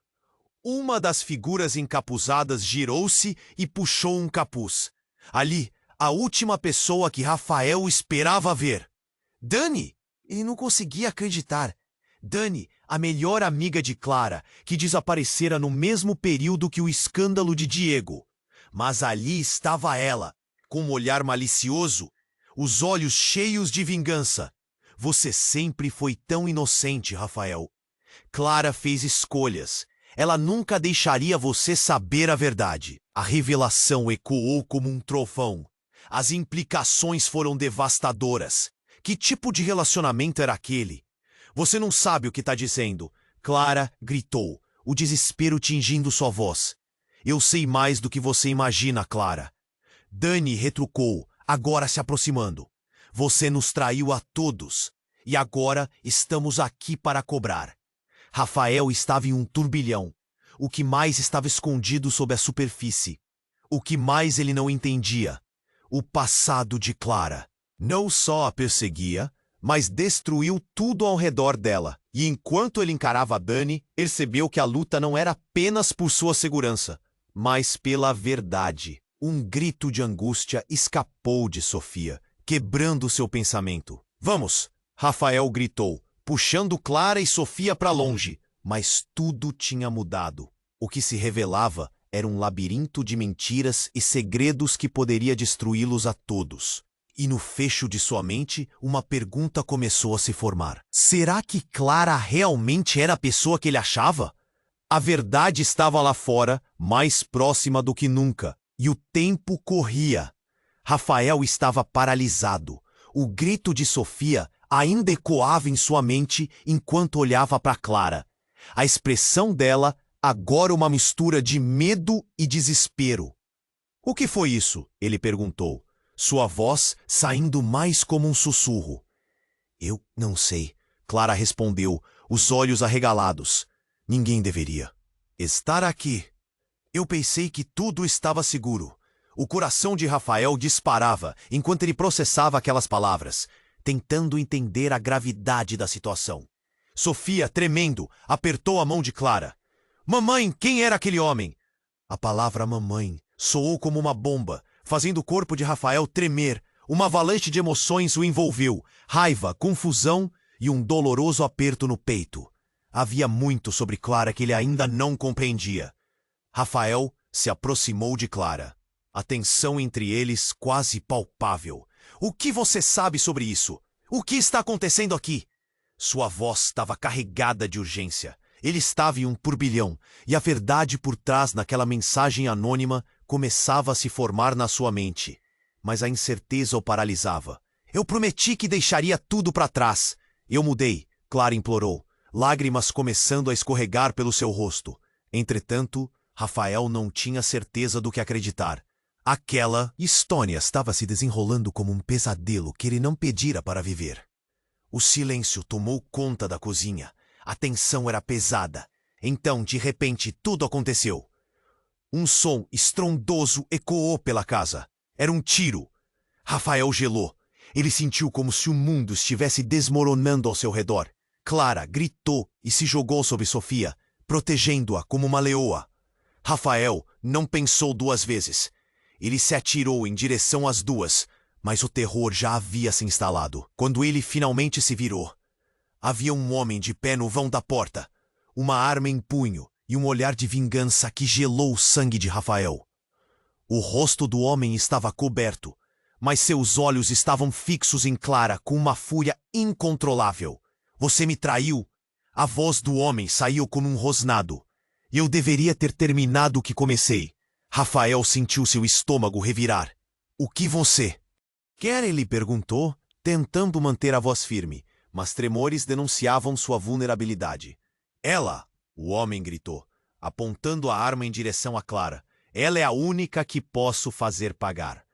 Uma das figuras encapuzadas girou-se e puxou um capuz. Ali, a última pessoa que Rafael esperava ver. Dani! Ele não conseguia acreditar. Dani, a melhor amiga de Clara, que desaparecera no mesmo período que o escândalo de Diego. Mas ali estava ela, com um olhar malicioso, os olhos cheios de vingança. Você sempre foi tão inocente, Rafael. Clara fez escolhas. Ela nunca deixaria você saber a verdade. A revelação ecoou como um trovão. As implicações foram devastadoras. Que tipo de relacionamento era aquele? Você não sabe o que está dizendo. Clara gritou, o desespero tingindo sua voz. Eu sei mais do que você imagina, Clara. Dani retrucou, agora se aproximando. Você nos traiu a todos. E agora estamos aqui para cobrar. Rafael estava em um turbilhão. O que mais estava escondido sob a superfície? O que mais ele não entendia? O passado de Clara. Não só a perseguia, mas destruiu tudo ao redor dela. E enquanto ele encarava Dani, percebeu que a luta não era apenas por sua segurança, mas pela verdade. Um grito de angústia escapou de Sofia, quebrando seu pensamento. Vamos! Rafael gritou, puxando Clara e Sofia para longe. Mas tudo tinha mudado. O que se revelava era um labirinto de mentiras e segredos que poderia destruí-los a todos. E no fecho de sua mente, uma pergunta começou a se formar. Será que Clara realmente era a pessoa que ele achava? A verdade estava lá fora, mais próxima do que nunca, e o tempo corria. Rafael estava paralisado. O grito de Sofia ainda ecoava em sua mente enquanto olhava para Clara. A expressão dela, agora uma mistura de medo e desespero. O que foi isso? Ele perguntou, sua voz saindo mais como um sussurro. Eu não sei, Clara respondeu, os olhos arregalados. Ninguém deveria estar aqui. Eu pensei que tudo estava seguro. O coração de Rafael disparava enquanto ele processava aquelas palavras, tentando entender a gravidade da situação. Sofia, tremendo, apertou a mão de Clara. Mamãe, quem era aquele homem? A palavra mamãe soou como uma bomba, fazendo o corpo de Rafael tremer. Uma avalanche de emoções o envolveu, raiva, confusão e um doloroso aperto no peito. Havia muito sobre Clara que ele ainda não compreendia. Rafael se aproximou de Clara. A tensão entre eles quase palpável. O que você sabe sobre isso? O que está acontecendo aqui? Sua voz estava carregada de urgência. Ele estava em um turbilhão, e a verdade por trás daquela mensagem anônima começava a se formar na sua mente. Mas a incerteza o paralisava. Eu prometi que deixaria tudo para trás. Eu mudei, Clara implorou, lágrimas começando a escorregar pelo seu rosto. Entretanto, Rafael não tinha certeza do que acreditar. Aquela história estava se desenrolando como um pesadelo que ele não pedira para viver. O silêncio tomou conta da cozinha. A tensão era pesada. Então, de repente, tudo aconteceu. Um som estrondoso ecoou pela casa. Era um tiro. Rafael gelou. Ele sentiu como se o mundo estivesse desmoronando ao seu redor. Clara gritou e se jogou sobre Sofia, protegendo-a como uma leoa. Rafael não pensou duas vezes. Ele se atirou em direção às duas, mas o terror já havia se instalado. Quando ele finalmente se virou, havia um homem de pé no vão da porta, uma arma em punho e um olhar de vingança que gelou o sangue de Rafael. O rosto do homem estava coberto, mas seus olhos estavam fixos em Clara com uma fúria incontrolável. Você me traiu? A voz do homem saiu como um rosnado. Eu deveria ter terminado o que comecei. Rafael sentiu seu estômago revirar. O que você quer? Ele perguntou, tentando manter a voz firme, mas tremores denunciavam sua vulnerabilidade. Ela, o homem gritou, apontando a arma em direção a Clara. Ela é a única que posso fazer pagar.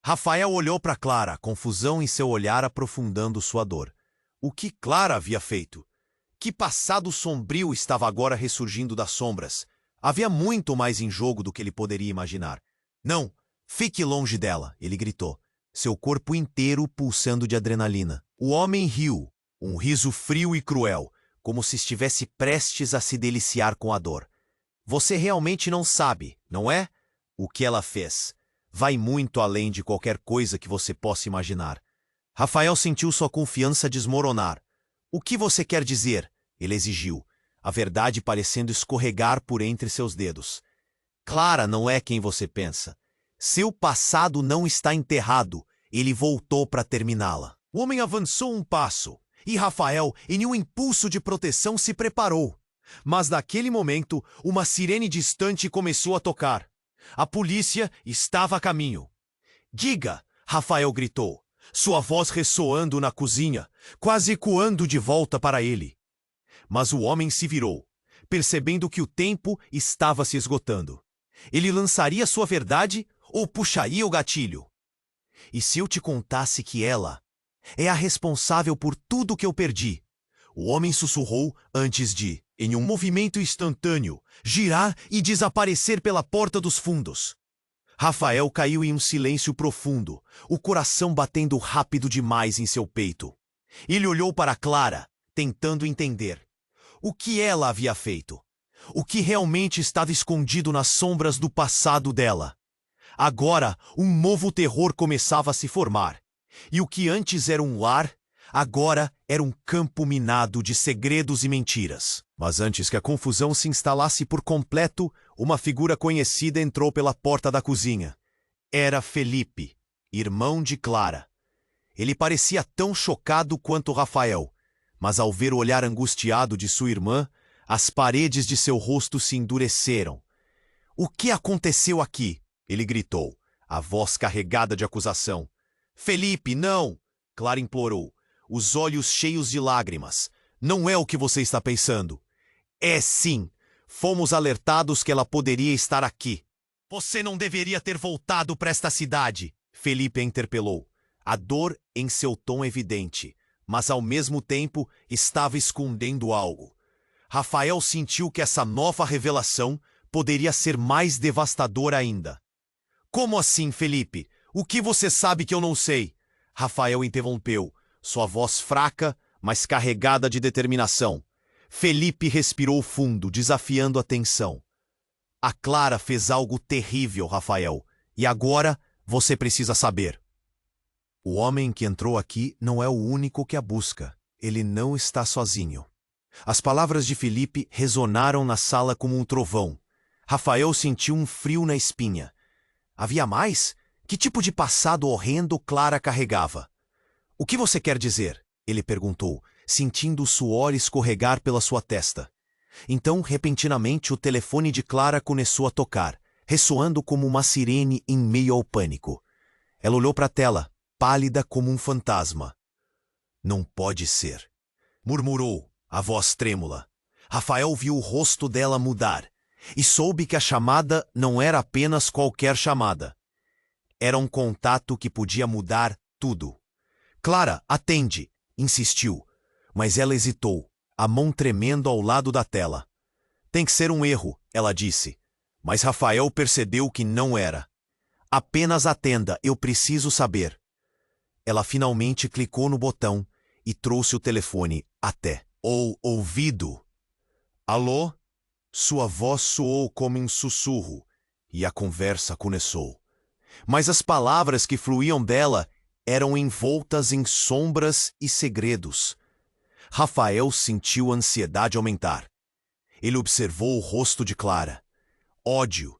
Rafael olhou para Clara, confusão em seu olhar aprofundando sua dor. O que Clara havia feito? Que passado sombrio estava agora ressurgindo das sombras? Havia muito mais em jogo do que ele poderia imaginar. Não, fique longe dela, ele gritou, seu corpo inteiro pulsando de adrenalina. O homem riu, um riso frio e cruel, como se estivesse prestes a se deliciar com a dor. Você realmente não sabe, não é? O que ela fez vai muito além de qualquer coisa que você possa imaginar. Rafael sentiu sua confiança desmoronar. O que você quer dizer? Ele exigiu, a verdade parecendo escorregar por entre seus dedos. Clara não é quem você pensa. Seu passado não está enterrado. Ele voltou para terminá-la. O homem avançou um passo, e Rafael, em um impulso de proteção, se preparou. Mas naquele momento, uma sirene distante começou a tocar. A polícia estava a caminho. Diga! Rafael gritou, sua voz ressoando na cozinha, quase ecoando de volta para ele. Mas o homem se virou, percebendo que o tempo estava se esgotando. Ele lançaria sua verdade ou puxaria o gatilho? E se eu te contasse que ela é a responsável por tudo que eu perdi? O homem sussurrou antes de, em um movimento instantâneo, girar e desaparecer pela porta dos fundos. Rafael caiu em um silêncio profundo, o coração batendo rápido demais em seu peito. Ele olhou para Clara, tentando entender. O que ela havia feito? O que realmente estava escondido nas sombras do passado dela? Agora, um novo terror começava a se formar. E o que antes era um lar, agora era um campo minado de segredos e mentiras. Mas antes que a confusão se instalasse por completo, uma figura conhecida entrou pela porta da cozinha. Era Felipe, irmão de Clara. Ele parecia tão chocado quanto Rafael, mas ao ver o olhar angustiado de sua irmã, as paredes de seu rosto se endureceram. O que aconteceu aqui? Ele gritou, a voz carregada de acusação. Felipe, não! Clara implorou, os olhos cheios de lágrimas. Não é o que você está pensando. É sim! Fomos alertados que ela poderia estar aqui. Você não deveria ter voltado para esta cidade, Felipe a interpelou. A dor em seu tom evidente, mas ao mesmo tempo estava escondendo algo. Rafael sentiu que essa nova revelação poderia ser mais devastadora ainda. Como assim, Felipe? O que você sabe que eu não sei? Rafael interrompeu, sua voz fraca, mas carregada de determinação. Felipe respirou fundo, desafiando a tensão. A Clara fez algo terrível, Rafael, e agora você precisa saber. O homem que entrou aqui não é o único que a busca. Ele não está sozinho. As palavras de Felipe ressonaram na sala como um trovão. Rafael sentiu um frio na espinha. Havia mais? Que tipo de passado horrendo Clara carregava? O que você quer dizer? Ele perguntou, sentindo o suor escorregar pela sua testa. Então, repentinamente, o telefone de Clara começou a tocar, ressoando como uma sirene em meio ao pânico. Ela olhou para a tela, pálida como um fantasma. Não pode ser, murmurou, a voz trêmula. Rafael viu o rosto dela mudar e soube que a chamada não era apenas qualquer chamada. Era um contato que podia mudar tudo. Clara, atende, insistiu, mas ela hesitou, a mão tremendo ao lado da tela. Tem que ser um erro, ela disse, mas Rafael percebeu que não era. Apenas atenda, eu preciso saber. Ela finalmente clicou no botão e trouxe o telefone até o ouvido. Alô? Sua voz soou como um sussurro e a conversa começou. Mas as palavras que fluíam dela eram envoltas em sombras e segredos. Rafael sentiu a ansiedade aumentar. Ele observou o rosto de Clara. Ódio,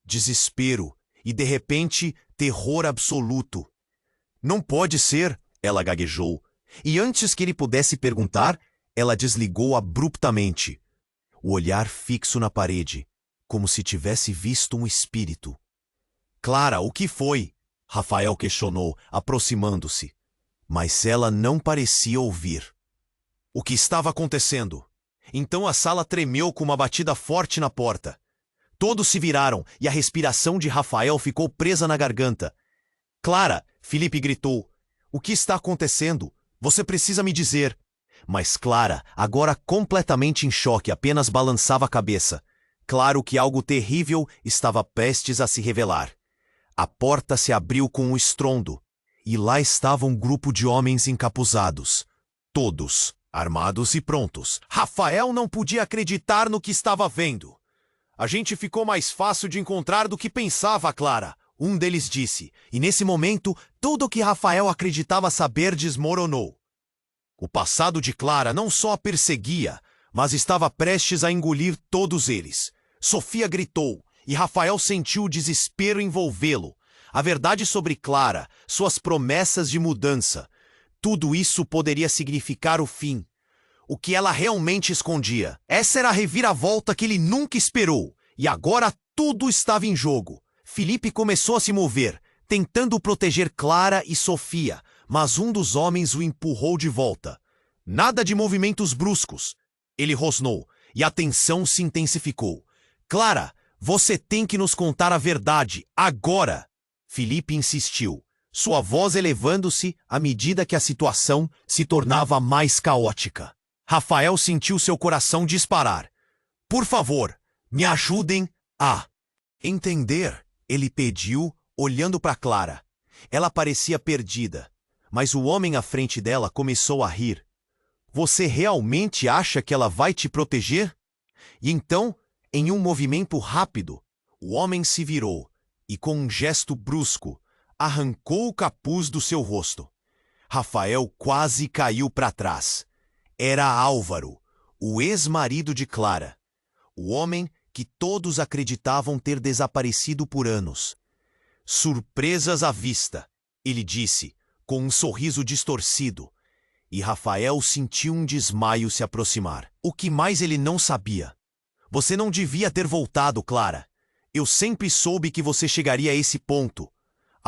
desespero e, de repente, terror absoluto. Não pode ser, ela gaguejou. E antes que ele pudesse perguntar, ela desligou abruptamente. O olhar fixo na parede, como se tivesse visto um espírito. Clara, o que foi? Rafael questionou, aproximando-se. Mas ela não parecia ouvir. O que estava acontecendo? Então a sala tremeu com uma batida forte na porta. Todos se viraram e a respiração de Rafael ficou presa na garganta. Clara, Felipe gritou. O que está acontecendo? Você precisa me dizer. Mas Clara, agora completamente em choque, apenas balançava a cabeça. Claro que algo terrível estava prestes a se revelar. A porta se abriu com um estrondo, e lá estava um grupo de homens encapuzados. Todos, armados e prontos. Rafael não podia acreditar no que estava vendo. A gente ficou mais fácil de encontrar do que pensava, Clara, um deles disse, e nesse momento, tudo o que Rafael acreditava saber desmoronou. O passado de Clara não só a perseguia, mas estava prestes a engolir todos eles. Sofia gritou, e Rafael sentiu o desespero envolvê-lo. A verdade sobre Clara, suas promessas de mudança, tudo isso poderia significar o fim. O que ela realmente escondia. Essa era a reviravolta que ele nunca esperou, e agora tudo estava em jogo. Felipe começou a se mover, tentando proteger Clara e Sofia, mas um dos homens o empurrou de volta. Nada de movimentos bruscos. Ele rosnou, e a tensão se intensificou. Clara, você tem que nos contar a verdade, agora! Felipe insistiu, sua voz elevando-se à medida que a situação se tornava mais caótica. Rafael sentiu seu coração disparar. Por favor, me ajudem a entender, ele pediu, olhando para Clara. Ela parecia perdida, mas o homem à frente dela começou a rir. Você realmente acha que ela vai te proteger? E então, em um movimento rápido, o homem se virou e, com um gesto brusco, arrancou o capuz do seu rosto. Rafael quase caiu para trás. Era Álvaro, o ex-marido de Clara. O homem que todos acreditavam ter desaparecido por anos. Surpresas à vista, ele disse, com um sorriso distorcido. E Rafael sentiu um desmaio se aproximar. O que mais ele não sabia? Você não devia ter voltado, Clara. Eu sempre soube que você chegaria a esse ponto.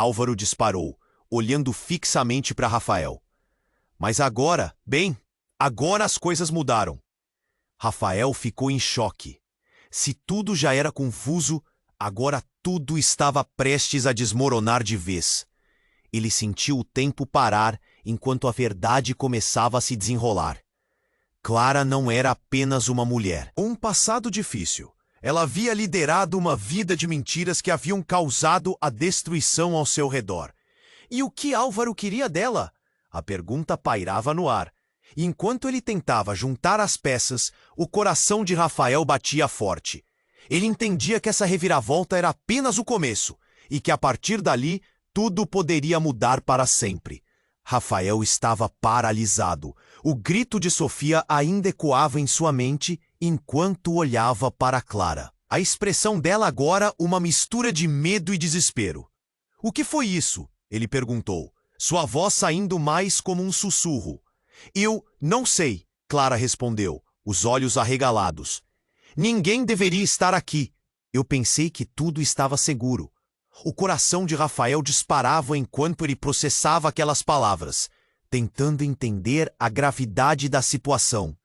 Álvaro disparou, olhando fixamente para Rafael. Mas agora, bem, agora as coisas mudaram. Rafael ficou em choque. Se tudo já era confuso, agora tudo estava prestes a desmoronar de vez. Ele sentiu o tempo parar enquanto a verdade começava a se desenrolar. Clara não era apenas uma mulher. Um passado difícil. Ela havia liderado uma vida de mentiras que haviam causado a destruição ao seu redor. E o que Álvaro queria dela? A pergunta pairava no ar. E enquanto ele tentava juntar as peças, o coração de Rafael batia forte. Ele entendia que essa reviravolta era apenas o começo, e que a partir dali, tudo poderia mudar para sempre. Rafael estava paralisado. O grito de Sofia ainda ecoava em sua mente enquanto olhava para Clara. A expressão dela agora uma mistura de medo e desespero. "O que foi isso?" ele perguntou, sua voz saindo mais como um sussurro. "Eu não sei", Clara respondeu, os olhos arregalados. "Ninguém deveria estar aqui." Eu pensei que tudo estava seguro. O coração de Rafael disparava enquanto ele processava aquelas palavras, tentando entender a gravidade da situação.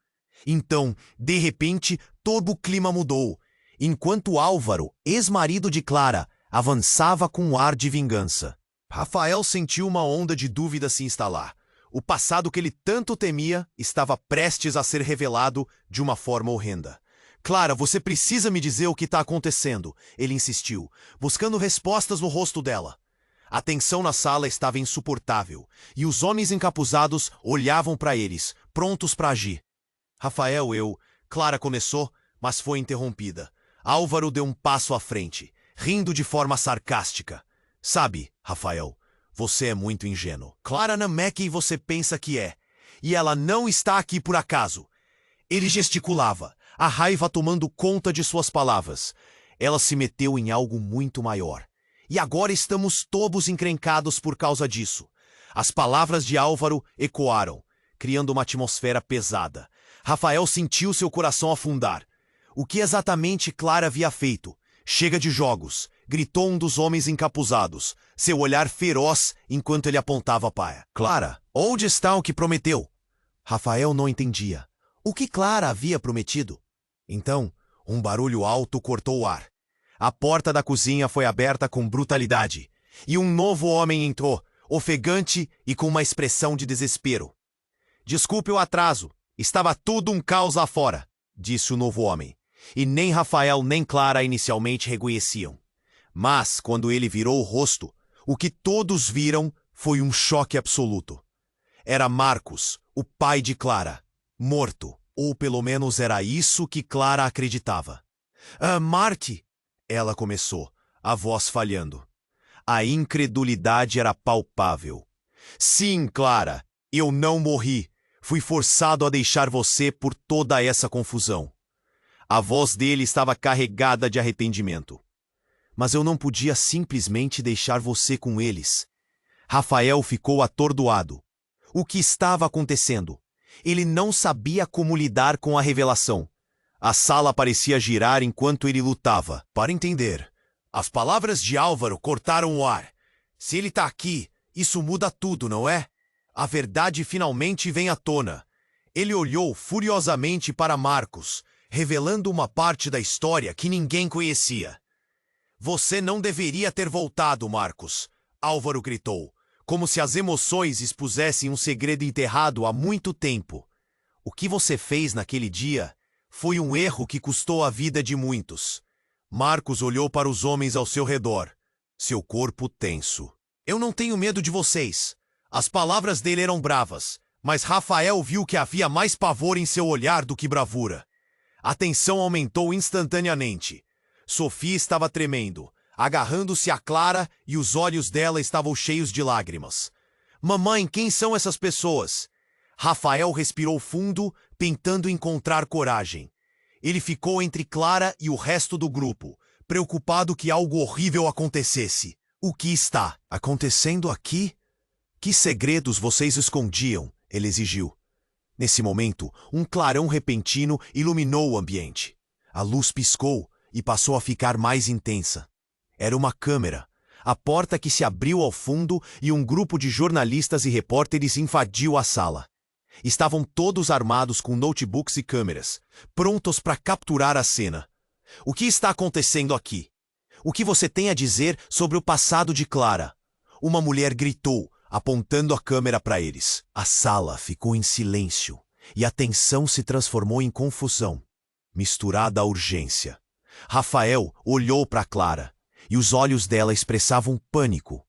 Então, de repente, todo o clima mudou, enquanto Álvaro, ex-marido de Clara, avançava com um ar de vingança. Rafael sentiu uma onda de dúvida se instalar. O passado que ele tanto temia estava prestes a ser revelado de uma forma horrenda. "Clara, você precisa me dizer o que está acontecendo", ele insistiu, buscando respostas no rosto dela. A tensão na sala estava insuportável, e os homens encapuzados olhavam para eles, prontos para agir. "Rafael, Clara começou, mas foi interrompida. Álvaro deu um passo à frente, rindo de forma sarcástica. "Sabe, Rafael, você é muito ingênuo. Clara não é quem você pensa que é, e ela não está aqui por acaso." Ele gesticulava, a raiva tomando conta de suas palavras. "Ela se meteu em algo muito maior. E agora estamos todos encrencados por causa disso." As palavras de Álvaro ecoaram, criando uma atmosfera pesada. Rafael sentiu seu coração afundar. O que exatamente Clara havia feito? "Chega de jogos", gritou um dos homens encapuzados, seu olhar feroz enquanto ele apontava para Clara. "Onde está o que prometeu?" Rafael não entendia. O que Clara havia prometido? Então, um barulho alto cortou o ar. A porta da cozinha foi aberta com brutalidade, e um novo homem entrou, ofegante e com uma expressão de desespero. "Desculpe o atraso, estava tudo um caos lá fora", disse o novo homem, e nem Rafael nem Clara inicialmente reconheciam. Mas, quando ele virou o rosto, o que todos viram foi um choque absoluto. Era Marcos, o pai de Clara, morto, ou pelo menos era isso que Clara acreditava. Marty, ela começou, a voz falhando. A incredulidade era palpável. "Sim, Clara, eu não morri. Fui forçado a deixar você por toda essa confusão." A voz dele estava carregada de arrependimento. "Mas eu não podia simplesmente deixar você com eles." Rafael ficou atordoado. O que estava acontecendo? Ele não sabia como lidar com a revelação. A sala parecia girar enquanto ele lutava. Para entender, as palavras de Álvaro cortaram o ar. "Se ele está aqui, isso muda tudo, não é? A verdade finalmente vem à tona." Ele olhou furiosamente para Marcos, revelando uma parte da história que ninguém conhecia. "Você não deveria ter voltado, Marcos", Álvaro gritou, como se as emoções expusessem um segredo enterrado há muito tempo. "O que você fez naquele dia foi um erro que custou a vida de muitos." Marcos olhou para os homens ao seu redor, seu corpo tenso. "Eu não tenho medo de vocês." As palavras dele eram bravas, mas Rafael viu que havia mais pavor em seu olhar do que bravura. A tensão aumentou instantaneamente. Sofia estava tremendo, agarrando-se a Clara, e os olhos dela estavam cheios de lágrimas. "Mamãe, quem são essas pessoas?" Rafael respirou fundo, tentando encontrar coragem. Ele ficou entre Clara e o resto do grupo, preocupado que algo horrível acontecesse. "O que está acontecendo aqui? Que segredos vocês escondiam?" ele exigiu. Nesse momento, um clarão repentino iluminou o ambiente. A luz piscou e passou a ficar mais intensa. Era uma câmera. A porta que se abriu ao fundo e um grupo de jornalistas e repórteres invadiu a sala. Estavam todos armados com notebooks e câmeras, prontos para capturar a cena. "O que está acontecendo aqui? O que você tem a dizer sobre o passado de Clara? Uma mulher gritou, apontando a câmera para eles. A sala ficou em silêncio e a tensão se transformou em confusão, misturada à urgência. Rafael olhou para Clara e os olhos dela expressavam pânico.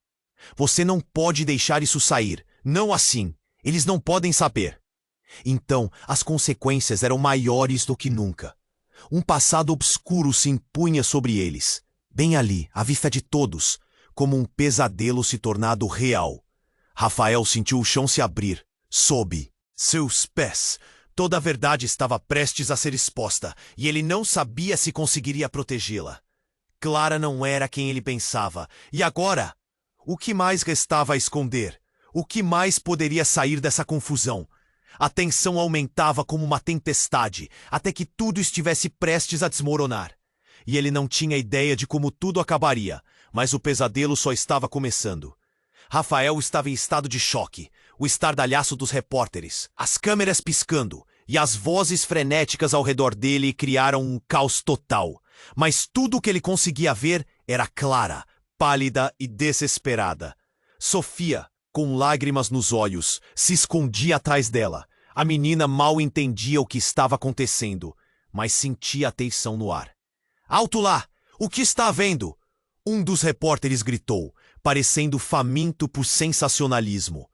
Você não pode deixar isso sair. Não assim. Eles não podem saber. Então, as consequências eram maiores do que nunca. Um passado obscuro se impunha sobre eles. Bem ali, à vista de todos, como um pesadelo se tornado real. Rafael sentiu o chão se abrir, sob seus pés. Toda a verdade estava prestes a ser exposta, e ele não sabia se conseguiria protegê-la. Clara não era quem ele pensava, e agora? O que mais restava a esconder? O que mais poderia sair dessa confusão? A tensão aumentava como uma tempestade, até que tudo estivesse prestes a desmoronar. E ele não tinha ideia de como tudo acabaria, mas o pesadelo só estava começando. Rafael estava em estado de choque, o estardalhaço dos repórteres, as câmeras piscando e as vozes frenéticas ao redor dele criaram um caos total. Mas tudo o que ele conseguia ver era Clara, pálida e desesperada. Sofia, com lágrimas nos olhos, se escondia atrás dela. A menina mal entendia o que estava acontecendo, mas sentia a tensão no ar. Alto lá! O que está havendo? Um dos repórteres gritou, parecendo faminto por sensacionalismo.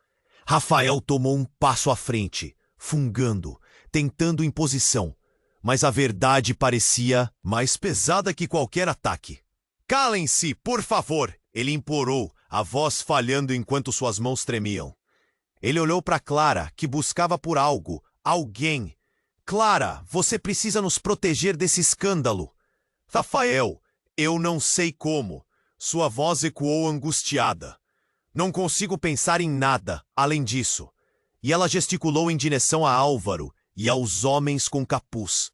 Rafael tomou um passo à frente, fungando, tentando imposição, mas a verdade parecia mais pesada que qualquer ataque. Calem-se, por favor! Ele implorou, a voz falhando enquanto suas mãos tremiam. Ele olhou para Clara, que buscava por algo, alguém. Clara, você precisa nos proteger desse escândalo. Rafael, eu não sei como. Sua voz ecoou angustiada. Não consigo pensar em nada, além disso. E ela gesticulou em direção a Álvaro e aos homens com capuz.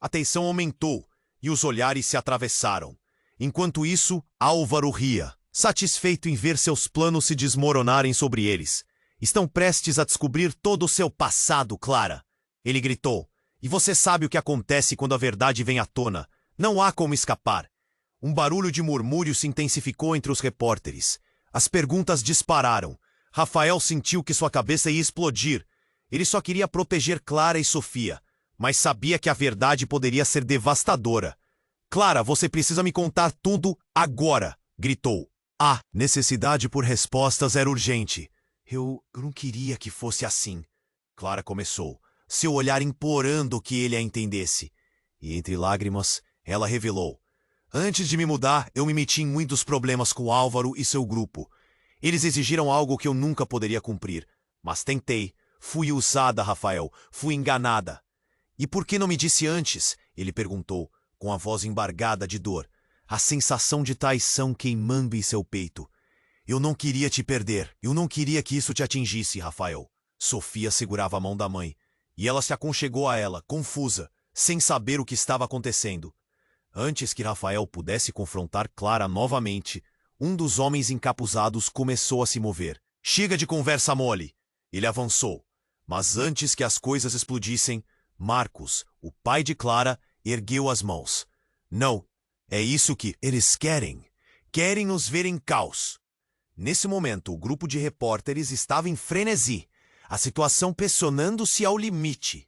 A tensão aumentou e os olhares se atravessaram. Enquanto isso, Álvaro ria, satisfeito em ver seus planos se desmoronarem sobre eles. Estão prestes a descobrir todo o seu passado, Clara. Ele gritou. E você sabe o que acontece quando a verdade vem à tona. Não há como escapar. Um barulho de murmúrio se intensificou entre os repórteres. As perguntas dispararam. Rafael sentiu que sua cabeça ia explodir. Ele só queria proteger Clara e Sofia, mas sabia que a verdade poderia ser devastadora. Clara, você precisa me contar tudo agora, gritou. A necessidade por respostas era urgente. Eu não queria que fosse assim. Clara começou, seu olhar implorando que ele a entendesse. E entre lágrimas, ela revelou. Antes de me mudar, eu me meti em muitos problemas com Álvaro e seu grupo. Eles exigiram algo que eu nunca poderia cumprir. Mas tentei. Fui usada, Rafael. Fui enganada. E por que não me disse antes? Ele perguntou, com a voz embargada de dor. A sensação de traição queimando em seu peito. Eu não queria te perder. Eu não queria que isso te atingisse, Rafael. Sofia segurava a mão da mãe. E ela se aconchegou a ela, confusa, sem saber o que estava acontecendo. Antes que Rafael pudesse confrontar Clara novamente, um dos homens encapuzados começou a se mover. Chega de conversa mole! Ele avançou. Mas antes que as coisas explodissem, Marcos, o pai de Clara, ergueu as mãos. Não, é isso que eles querem. Querem nos ver em caos. Nesse momento, o grupo de repórteres estava em frenesi, a situação pressionando-se ao limite.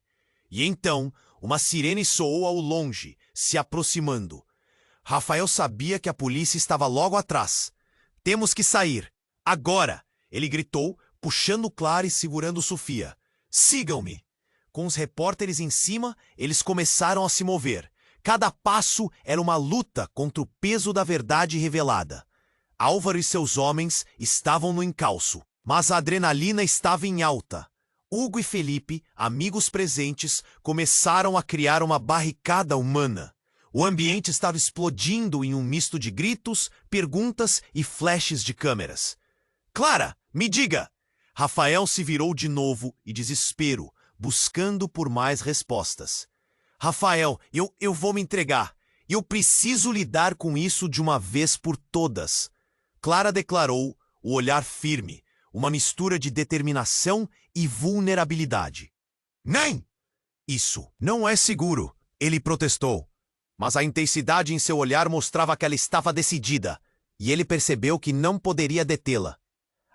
E então, uma sirene soou ao longe, se aproximando. Rafael sabia que a polícia estava logo atrás. Temos que sair. Agora! Ele gritou, puxando Clara e segurando Sofia. Sigam-me! Com os repórteres em cima, eles começaram a se mover. Cada passo era uma luta contra o peso da verdade revelada. Álvaro e seus homens estavam no encalço, mas a adrenalina estava em alta. Hugo e Felipe, amigos presentes, começaram a criar uma barricada humana. O ambiente estava explodindo em um misto de gritos, perguntas e flashes de câmeras. Clara, me diga! Rafael se virou de novo e desespero, buscando por mais respostas. Rafael, eu vou me entregar. Eu preciso lidar com isso de uma vez por todas. Clara declarou, o olhar firme, uma mistura de determinação e vulnerabilidade. Nem! Isso não é seguro, ele protestou. Mas a intensidade em seu olhar mostrava que ela estava decidida, e ele percebeu que não poderia detê-la.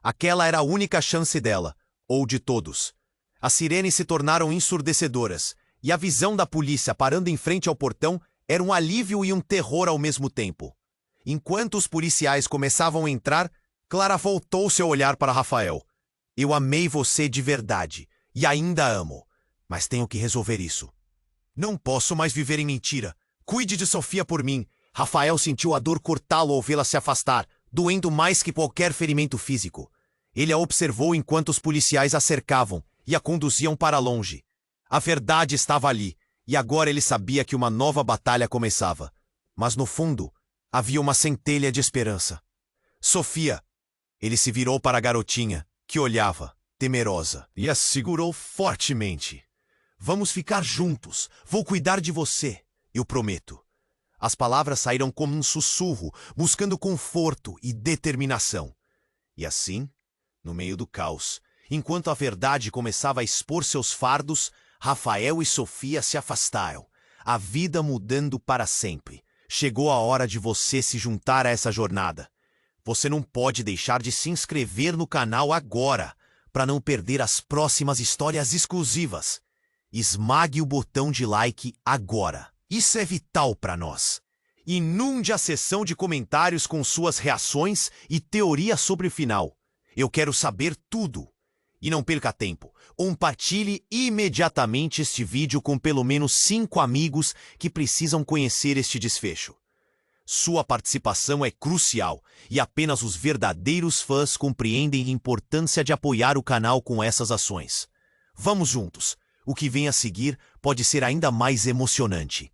Aquela era a única chance dela, ou de todos. As sirenes se tornaram ensurdecedoras, e a visão da polícia parando em frente ao portão era um alívio e um terror ao mesmo tempo. Enquanto os policiais começavam a entrar, Clara voltou seu olhar para Rafael. Eu amei você de verdade, e ainda amo, mas tenho que resolver isso. Não posso mais viver em mentira. Cuide de Sofia por mim. Rafael sentiu a dor cortá-lo ao vê-la se afastar, doendo mais que qualquer ferimento físico. Ele a observou enquanto os policiais a cercavam e a conduziam para longe. A verdade estava ali, e agora ele sabia que uma nova batalha começava. Mas no fundo, havia uma centelha de esperança. Sofia! Ele se virou para a garotinha, que olhava, temerosa, e a segurou fortemente. Vamos ficar juntos. Vou cuidar de você. Eu prometo. As palavras saíram como um sussurro, buscando conforto e determinação. E assim, no meio do caos, enquanto a verdade começava a expor seus fardos, Rafael e Sofia se afastaram, a vida mudando para sempre. Chegou a hora de você se juntar a essa jornada. Você não pode deixar de se inscrever no canal agora, para não perder as próximas histórias exclusivas. Esmague o botão de like agora. Isso é vital para nós. Inunde a seção de comentários com suas reações e teorias sobre o final. Eu quero saber tudo. E não perca tempo. Compartilhe imediatamente este vídeo com pelo menos 5 amigos que precisam conhecer este desfecho. Sua participação é crucial e apenas os verdadeiros fãs compreendem a importância de apoiar o canal com essas ações. Vamos juntos. O que vem a seguir pode ser ainda mais emocionante.